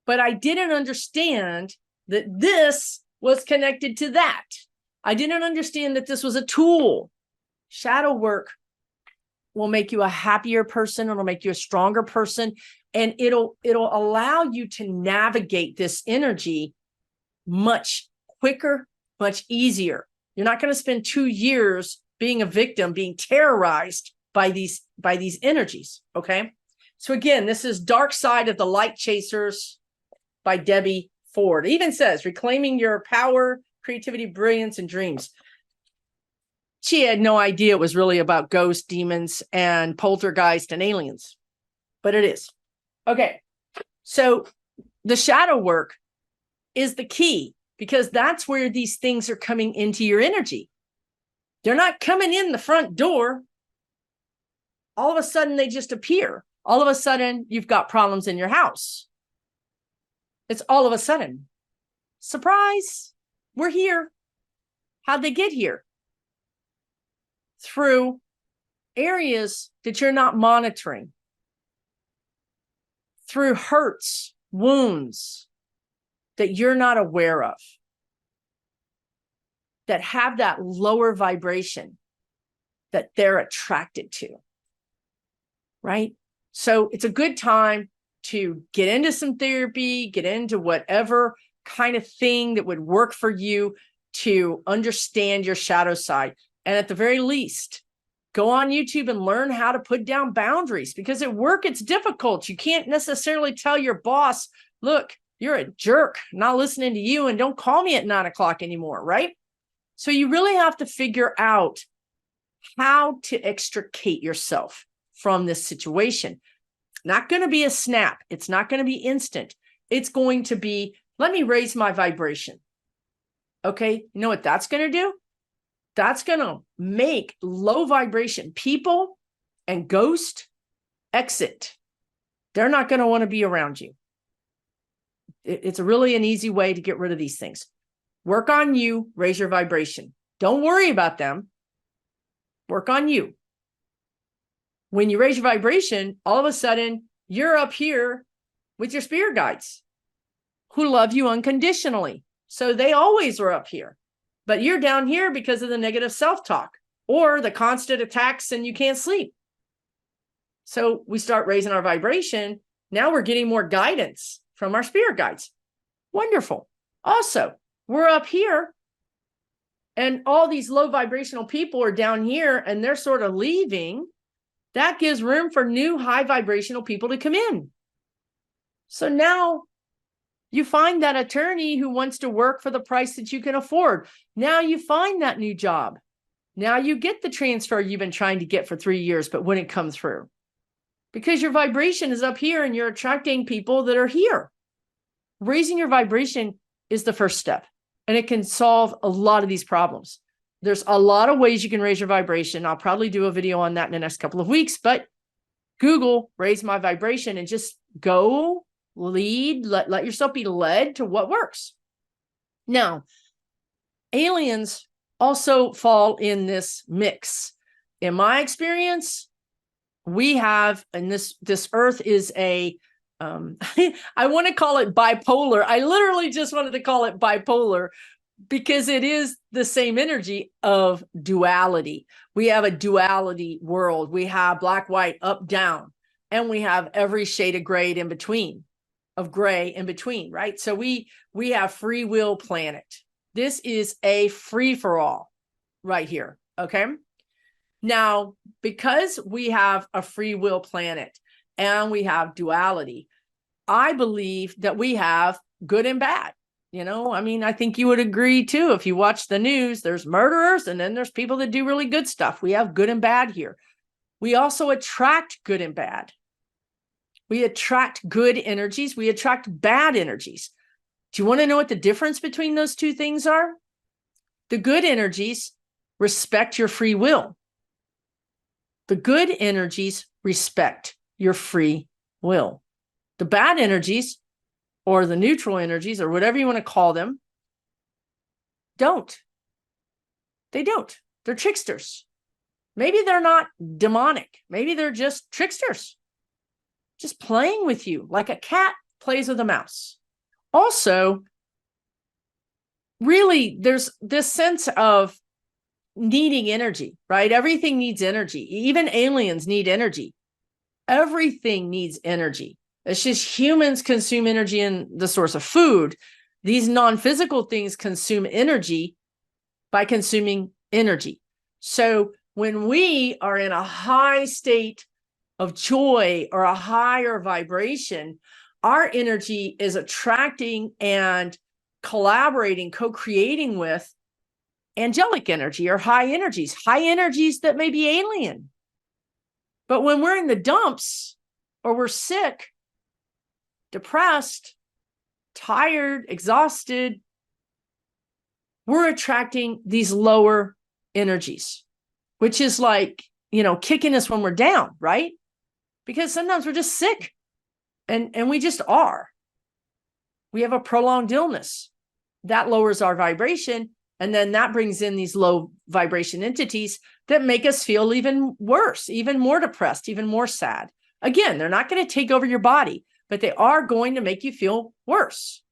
Speaker 1: But I didn't understand that this was connected to that. I didn't understand that this was a tool. Shadow work will make you a happier person. It'll make you a stronger person. And it'll allow you to navigate this energy much quicker, much easier. You're not going to spend 2 years being a victim, being terrorized by these energies. Okay. So again, this is Dark Side of the Light Chasers by Debbie Ford. It even says reclaiming your power, creativity, brilliance, and dreams. She had no idea it was really about ghosts, demons, and poltergeist and aliens, but it is. Okay. So the shadow work is the key, because that's where these things are coming into your energy. They're not coming in the front door. All of a sudden, they just appear. All of a sudden, you've got problems in your house. It's all of a sudden. Surprise, we're here. How'd they get here? Through areas that you're not monitoring. Through hurts, wounds that you're not aware of. That have that lower vibration that they're attracted to. Right? So it's a good time to get into some therapy, get into whatever kind of thing that would work for you to understand your shadow side. And at the very least, go on YouTube and learn how to put down boundaries, because at work, it's difficult. You can't necessarily tell your boss, look, you're a jerk, not listening to you, and don't call me at 9 o'clock anymore, right? So you really have to figure out how to extricate yourself from this situation. Not going to be a snap. It's not going to be instant. It's going to be, let me raise my vibration. Okay. You know what that's going to do? That's going to make low vibration people and ghosts exit. They're not going to want to be around you. It's really an easy way to get rid of these things. Work on you, raise your vibration. Don't worry about them. Work on you. When you raise your vibration, all of a sudden, you're up here with your spirit guides who love you unconditionally. So they always are up here. But you're down here because of the negative self-talk or the constant attacks and you can't sleep. So we start raising our vibration. Now we're getting more guidance from our spirit guides. Wonderful. Also, we're up here and all these low vibrational people are down here and they're sort of leaving. That gives room for new high vibrational people to come in. So now you find that attorney who wants to work for the price that you can afford. Now you find that new job. Now you get the transfer you've been trying to get for 3 years, but wouldn't come through. Because your vibration is up here and you're attracting people that are here. Raising your vibration is the first step, and it can solve a lot of these problems. There's a lot of ways you can raise your vibration. I'll probably do a video on that in the next couple of weeks, but Google raise my vibration and just go lead, let yourself be led to what works. Now, aliens also fall in this mix. In my experience, we have, and this earth is a, I want to call it bipolar. I literally just wanted to call it bipolar because it is the same energy of duality. We have a duality world. We have black, white, up, down, and we have every shade of gray in between, right? So we have free will planet. This is a free for all right here. Okay. Now, because we have a free will planet and we have duality, I believe that we have good and bad. You know, I mean, I think you would agree too. If you watch the news, there's murderers and then there's people that do really good stuff. We have good and bad here. We also attract good and bad. We attract good energies. We attract bad energies. Do you want to know what the difference between those two things are? The good energies respect your free will. The good energies respect your free will. The bad energies or the neutral energies or whatever you want to call them don't. They don't. They're tricksters. Maybe they're not demonic. Maybe they're just tricksters, just playing with you like a cat plays with a mouse. Also, really, there's this sense of needing energy, right? Everything needs energy. Even aliens need energy. Everything needs energy. It's just humans consume energy in the source of food. These non-physical things consume energy by consuming energy. So when we are in a high state of joy or a higher vibration, our energy is attracting and collaborating, co-creating with angelic energy or high energies that may be alien. But when we're in the dumps or we're sick, depressed, tired, exhausted, we're attracting these lower energies, which is like, kicking us when we're down, right? Because sometimes we're just sick and we just are. We have a prolonged illness that lowers our vibration. And then that brings in these low vibration entities that make us feel even worse, even more depressed, even more sad. Again, they're not going to take over your body, but they are going to make you feel worse.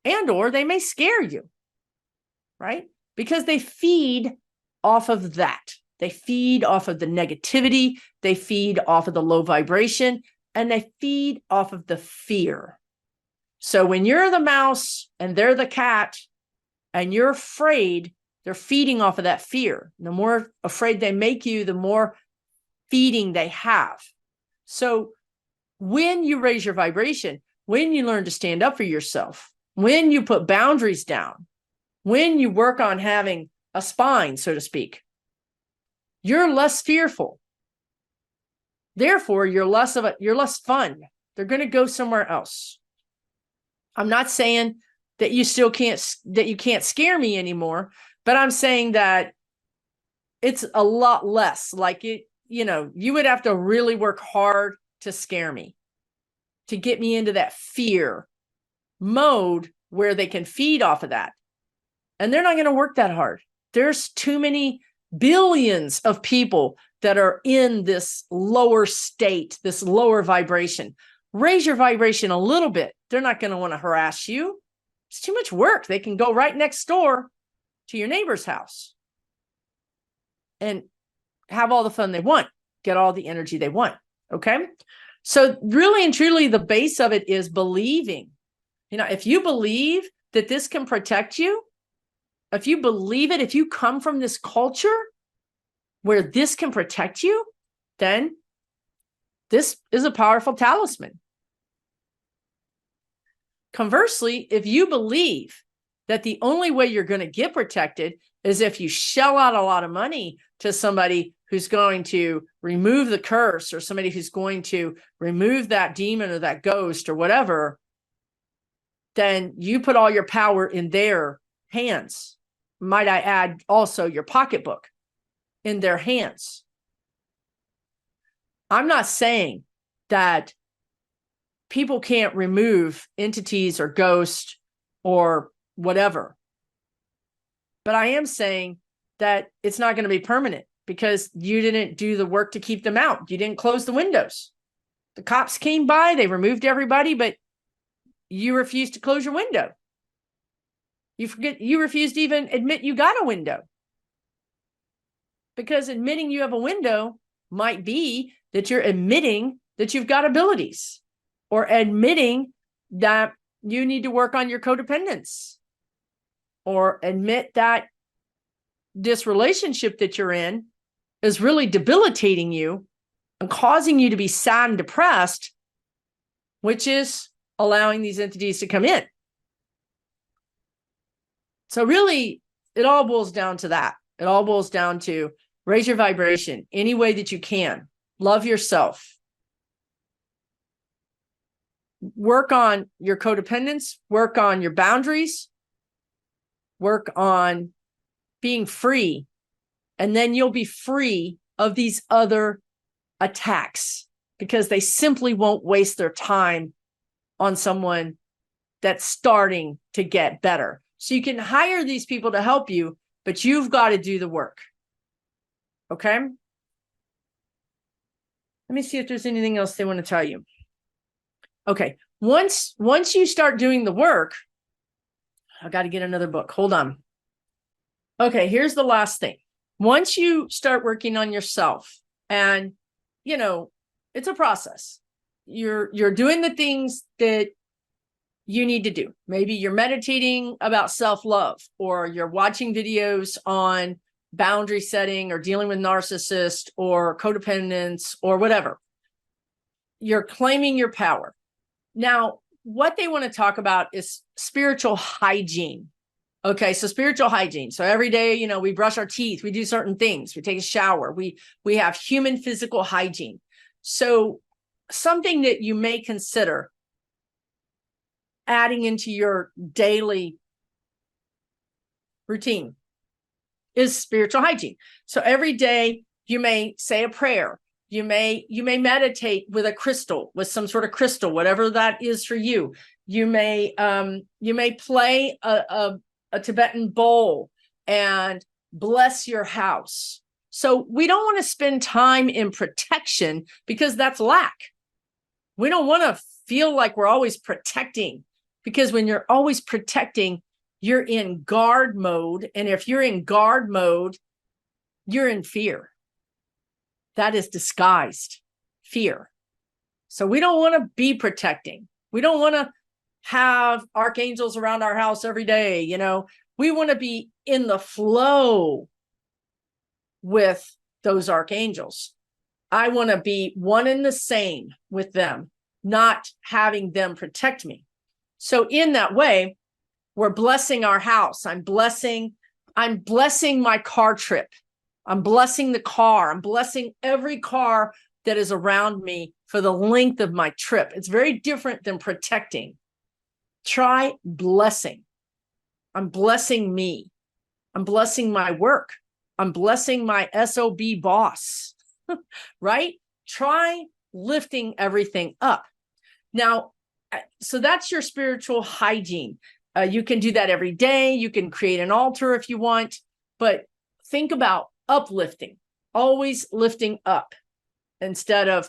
Speaker 1: And or they may scare you, right? Because they feed off of that. They feed off of the negativity. They feed off of the low vibration, and they feed off of the fear. So when you're the mouse and they're the cat and you're afraid, they're feeding off of that fear. The more afraid they make you, the more feeding they have. So when you raise your vibration, when you learn to stand up for yourself, when you put boundaries down, when you work on having a spine, so to speak, you're less fearful. Therefore, you're less fun. They're going to go somewhere else. I'm not saying that you can't scare me anymore, but I'm saying that it's a lot less. Like you would have to really work hard to scare me, to get me into that fear mode where they can feed off of that. And they're not going to work that hard. There's too many billions of people that are in this lower state, this lower vibration. Raise your vibration a little bit. They're not going to want to harass you. It's too much work. They can go right next door to your neighbor's house and have all the fun they want, get all the energy they want. Okay. So really and truly, the base of it is believing. If you believe that this can protect you, if you believe it, if you come from this culture where this can protect you, then this is a powerful talisman. Conversely, if you believe that the only way you're going to get protected is if you shell out a lot of money to somebody who's going to remove the curse, or somebody who's going to remove that demon or that ghost or whatever, then you put all your power in their hands. Might I add also your pocketbook in their hands. I'm not saying that people can't remove entities or ghosts or whatever, but I am saying that it's not going to be permanent because you didn't do the work to keep them out. You didn't close the windows. The cops came by, they removed everybody, but you refused to close your window. You refused to even admit you got a window. Because admitting you have a window might be that you're admitting that you've got abilities, or admitting that you need to work on your codependence, or admit that this relationship that you're in is really debilitating you and causing you to be sad and depressed, which is allowing these entities to come in. So really, it all boils down to that. It all boils down to raise your vibration any way that you can. Love yourself. Work on your codependence. Work on your boundaries. Work on being free. And then you'll be free of these other attacks, because they simply won't waste their time on someone that's starting to get better. So you can hire these people to help you, but you've got to do the work. Okay? Let me see if there's anything else they want to tell you. Okay. Once you start doing the work, I got to get another book. Hold on. Okay, here's the last thing. Once you start working on yourself, and it's a process. You're doing the things that you need to do. Maybe you're meditating about self-love, or you're watching videos on boundary setting or dealing with narcissists or codependence or whatever. You're claiming your power. Now, what they want to talk about is spiritual hygiene. Okay, so spiritual hygiene. So every day, we brush our teeth, we do certain things, we take a shower, we have human physical hygiene. So something that you may consider adding into your daily routine is spiritual hygiene. So every day you may say a prayer. You may meditate with a crystal, with some sort of crystal, whatever that is for you. You may play a Tibetan bowl and bless your house. So we don't want to spend time in protection, because that's lack. We don't want to feel like we're always protecting, because when you're always protecting, you're in guard mode. And if you're in guard mode, you're in fear. That is disguised fear. So we don't want to be protecting. We don't want to have archangels around our house every day. We want to be in the flow with those archangels. I want to be one and the same with them, not having them protect me. So in that way, we're blessing our house. I'm blessing my car trip. I'm blessing the car. I'm blessing every car that is around me for the length of my trip. It's very different than protecting. Try blessing. I'm blessing me. I'm blessing my work. I'm blessing my SOB boss, right? Try lifting everything up. Now, so that's your spiritual hygiene. You can do that every day. You can create an altar if you want, but think about uplifting, always lifting up instead of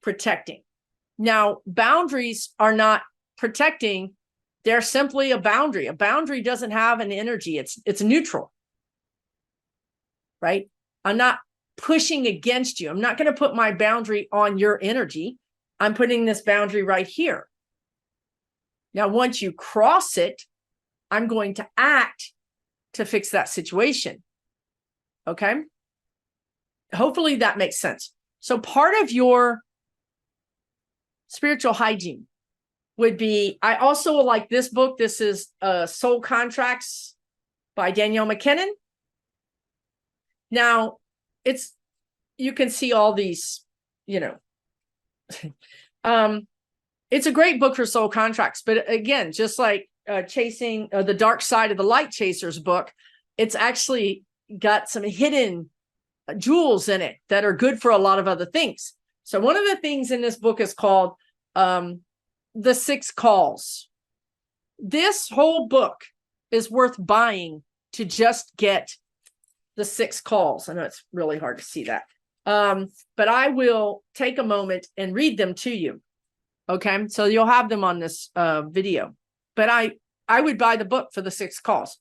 Speaker 1: protecting. Now, boundaries are not protecting. They're simply a boundary. A boundary doesn't have an energy. It's neutral, right? I'm not pushing against you. I'm not going to put my boundary on your energy. I'm putting this boundary right here. Now, once you cross it, I'm going to act to fix that situation. Okay? Hopefully that makes sense. So part of your spiritual hygiene would be, I also like this book. This is Soul Contracts by Danielle McKinnon. Now, you can see all these, it's a great book for soul contracts. But again, just like Chasing the Dark Side of the Light Chasers book, it's actually got some hidden jewels in it that are good for a lot of other things. So one of the things in this book is called The 6 Calls. This whole book is worth buying to just get the 6 calls. I know it's really hard to see that. But I will take a moment and read them to you. Okay, so you'll have them on this video. But I would buy the book for the 6 calls,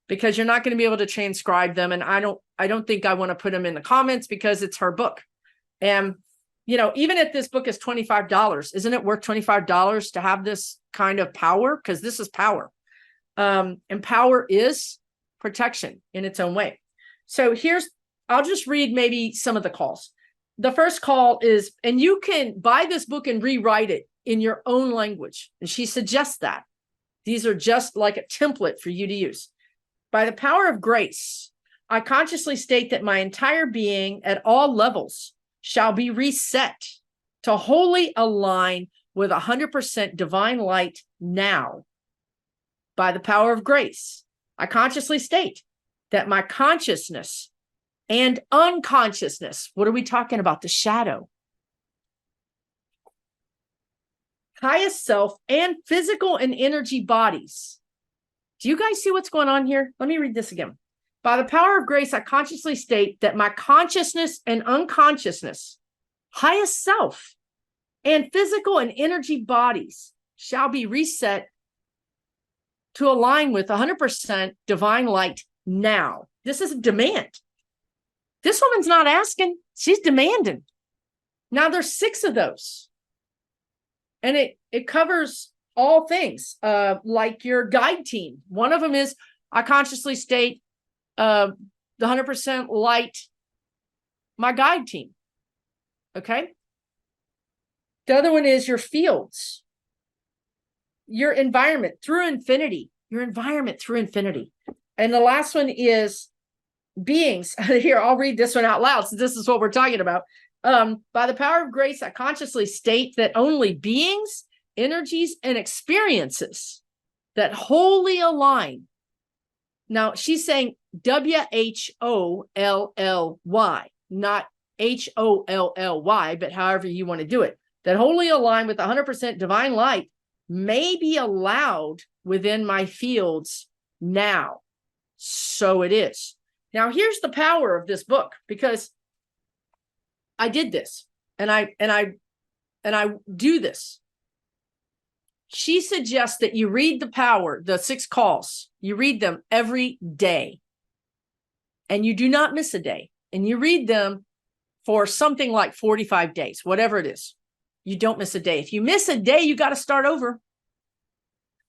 Speaker 1: because you're not going to be able to transcribe them. And I don't think I want to put them in the comments, because it's her book. And, even if this book is $25, isn't it worth $25 to have this kind of power? Because this is power. And power is protection in its own way. So I'll just read maybe some of the calls. The first call is, and you can buy this book and rewrite it in your own language. And she suggests that. These are just like a template for you to use. By the power of grace, I consciously state that my entire being at all levels shall be reset to wholly align with 100% divine light now. By the power of grace, I consciously state that my consciousness and unconsciousness, what are we talking about? The shadow. highest self, and physical and energy bodies. Do you guys see what's going on here? Let me read this again. By the power of grace, I consciously state that my consciousness and unconsciousness, highest self, and physical and energy bodies shall be reset to align with 100% divine light now. This is a demand. This woman's not asking, she's demanding. Now there's 6 of those. And it covers all things, like your guide team. One of them is, I consciously state the 100% light, my guide team. Okay. The other one is your fields, your environment through infinity, your environment through infinity. And the last one is beings. Here, I'll read this one out loud, since this is what we're talking about. By the power of grace, I consciously state that only beings, energies, and experiences that wholly align. Now, she's saying W-H-O-L-L-Y, not H-O-L-L-Y, but however you want to do it. That wholly align with 100% divine light may be allowed within my fields now. So it is. Now, here's the power of this book, because I did this and I do this. She suggests that you read the 6 calls. You read them every day and you do not miss a day, and you read them for something like 45 days, whatever it is. You don't miss a day. If you miss a day, you got to start over.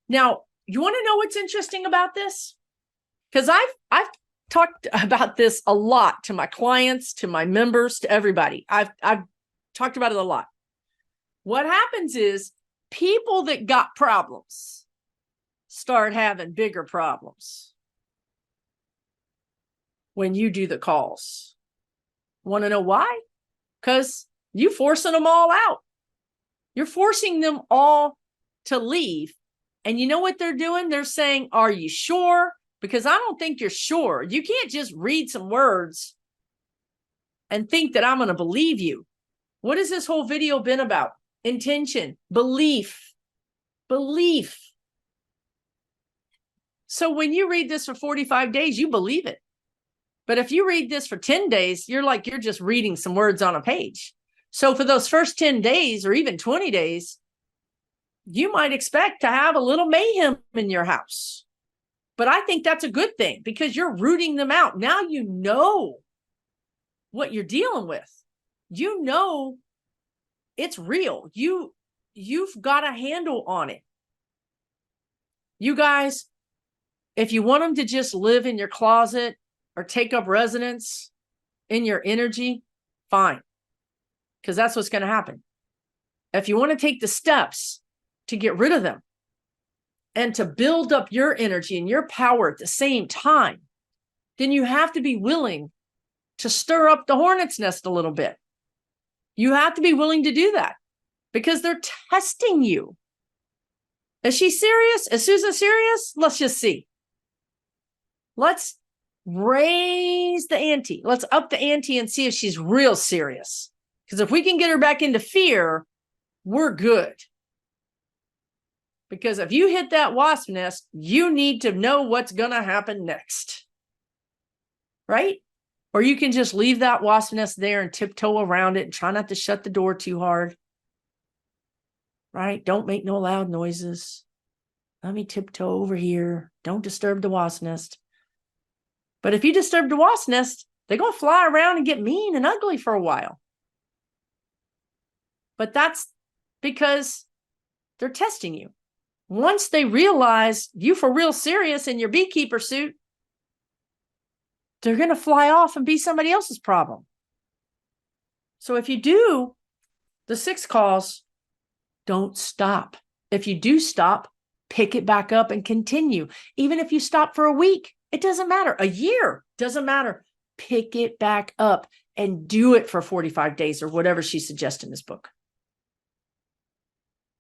Speaker 1: Now, you want to know what's interesting about this? Because I've talked about this a lot to my clients, to my members, to everybody. I've talked about it a lot. What happens is people that got problems start having bigger problems when you do the calls. Want to know why? Because you forcing them all out. You're forcing them all to leave. And you know what they're doing? They're saying, are you sure? Because I don't think you're sure. You can't just read some words and think that I'm going to believe you. What has this whole video been about? Intention, belief. So when you read this for 45 days, you believe it. But if you read this for 10 days, you're just reading some words on a page. So for those first 10 days or even 20 days, you might expect to have a little mayhem in your house. But I think that's a good thing, because you're rooting them out. Now you know what you're dealing with. You know it's real. You've got a handle on it. You guys, if you want them to just live in your closet or take up residence in your energy, fine. Because that's what's going to happen. If you want to take the steps to get rid of them and to build up your energy and your power at the same time, then you have to be willing to stir up the hornet's nest a little bit. You have to be willing to do that, because they're testing you. Is she serious? Is Susan serious? Let's just see. Let's raise the ante. Let's up the ante and see if she's real serious. Because if we can get her back into fear, we're good. Because if you hit that wasp nest, you need to know what's going to happen next. Right? Or you can just leave that wasp nest there and tiptoe around it and try not to shut the door too hard. Right? Don't make no loud noises. Let me tiptoe over here. Don't disturb the wasp nest. But if you disturb the wasp nest, they're going to fly around and get mean and ugly for a while. But that's because they're testing you. Once they realize you for real serious in your beekeeper suit, they're going to fly off and be somebody else's problem. So if you do the 6 calls, don't stop. If you do stop, pick it back up and continue. Even if you stop for a week, it doesn't matter. A year, doesn't matter. Pick it back up and do it for 45 days or whatever she suggests in this book.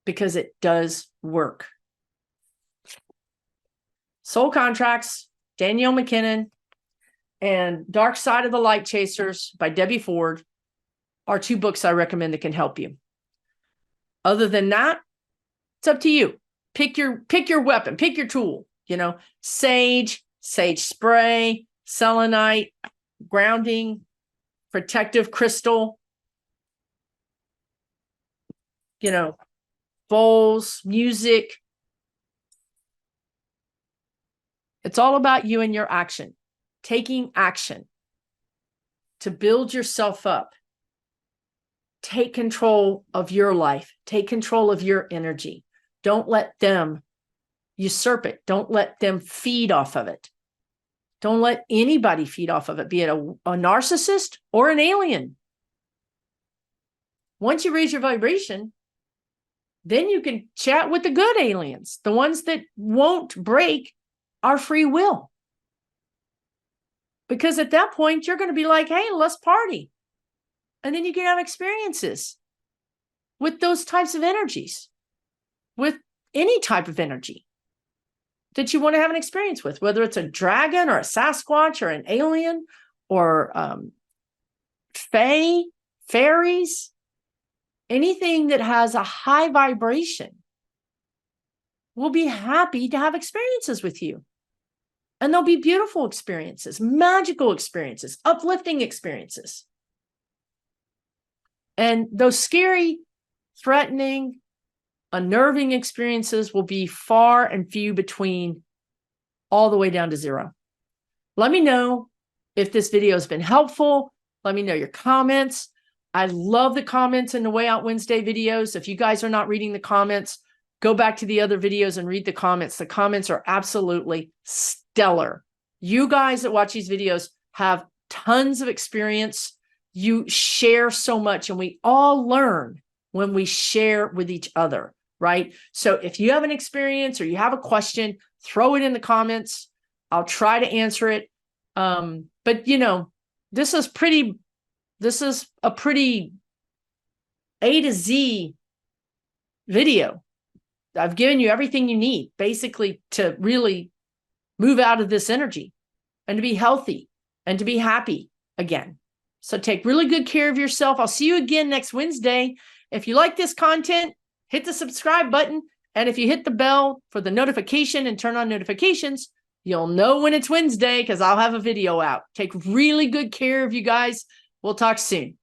Speaker 1: Because it does work. Soul Contracts, Danielle McKinnon, and Dark Side of the Light Chasers by Debbie Ford are 2 books I recommend that can help you. Other than that, It's up to you. Pick your weapon, pick your tool, sage spray, selenite, grounding, protective crystal, bowls, music. It's all about you and your action, taking action to build yourself up. Take control of your life. Take control of your energy. Don't let them usurp it. Don't let them feed off of it. Don't let anybody feed off of it, be it a narcissist or an alien. Once you raise your vibration, then you can chat with the good aliens, the ones that won't break our free will. Because at that point, you're going to be like, hey, let's party. And then you can have experiences with those types of energies, with any type of energy that you want to have an experience with, whether it's a dragon or a Sasquatch or an alien or fae, fairies, anything that has a high vibration will be happy to have experiences with you. And they'll be beautiful experiences, magical experiences, uplifting experiences. And those scary, threatening, unnerving experiences will be far and few between, all the way down to zero. Let me know if this video has been helpful. Let me know your comments. I love the comments in the Way Out Wednesday videos. If you guys are not reading the comments, go back to the other videos and read the comments. The comments are absolutely stellar. You guys that watch these videos have tons of experience. You share so much, and we all learn when we share with each other, right? So if you have an experience or you have a question, throw it in the comments. I'll try to answer it. But this is a pretty A to Z video. I've given you everything you need basically to really move out of this energy and to be healthy and to be happy again. So take really good care of yourself. I'll see you again next Wednesday. If you like this content, hit the subscribe button. And if you hit the bell for the notification and turn on notifications, you'll know when it's Wednesday because I'll have a video out. Take really good care of you guys. We'll talk soon.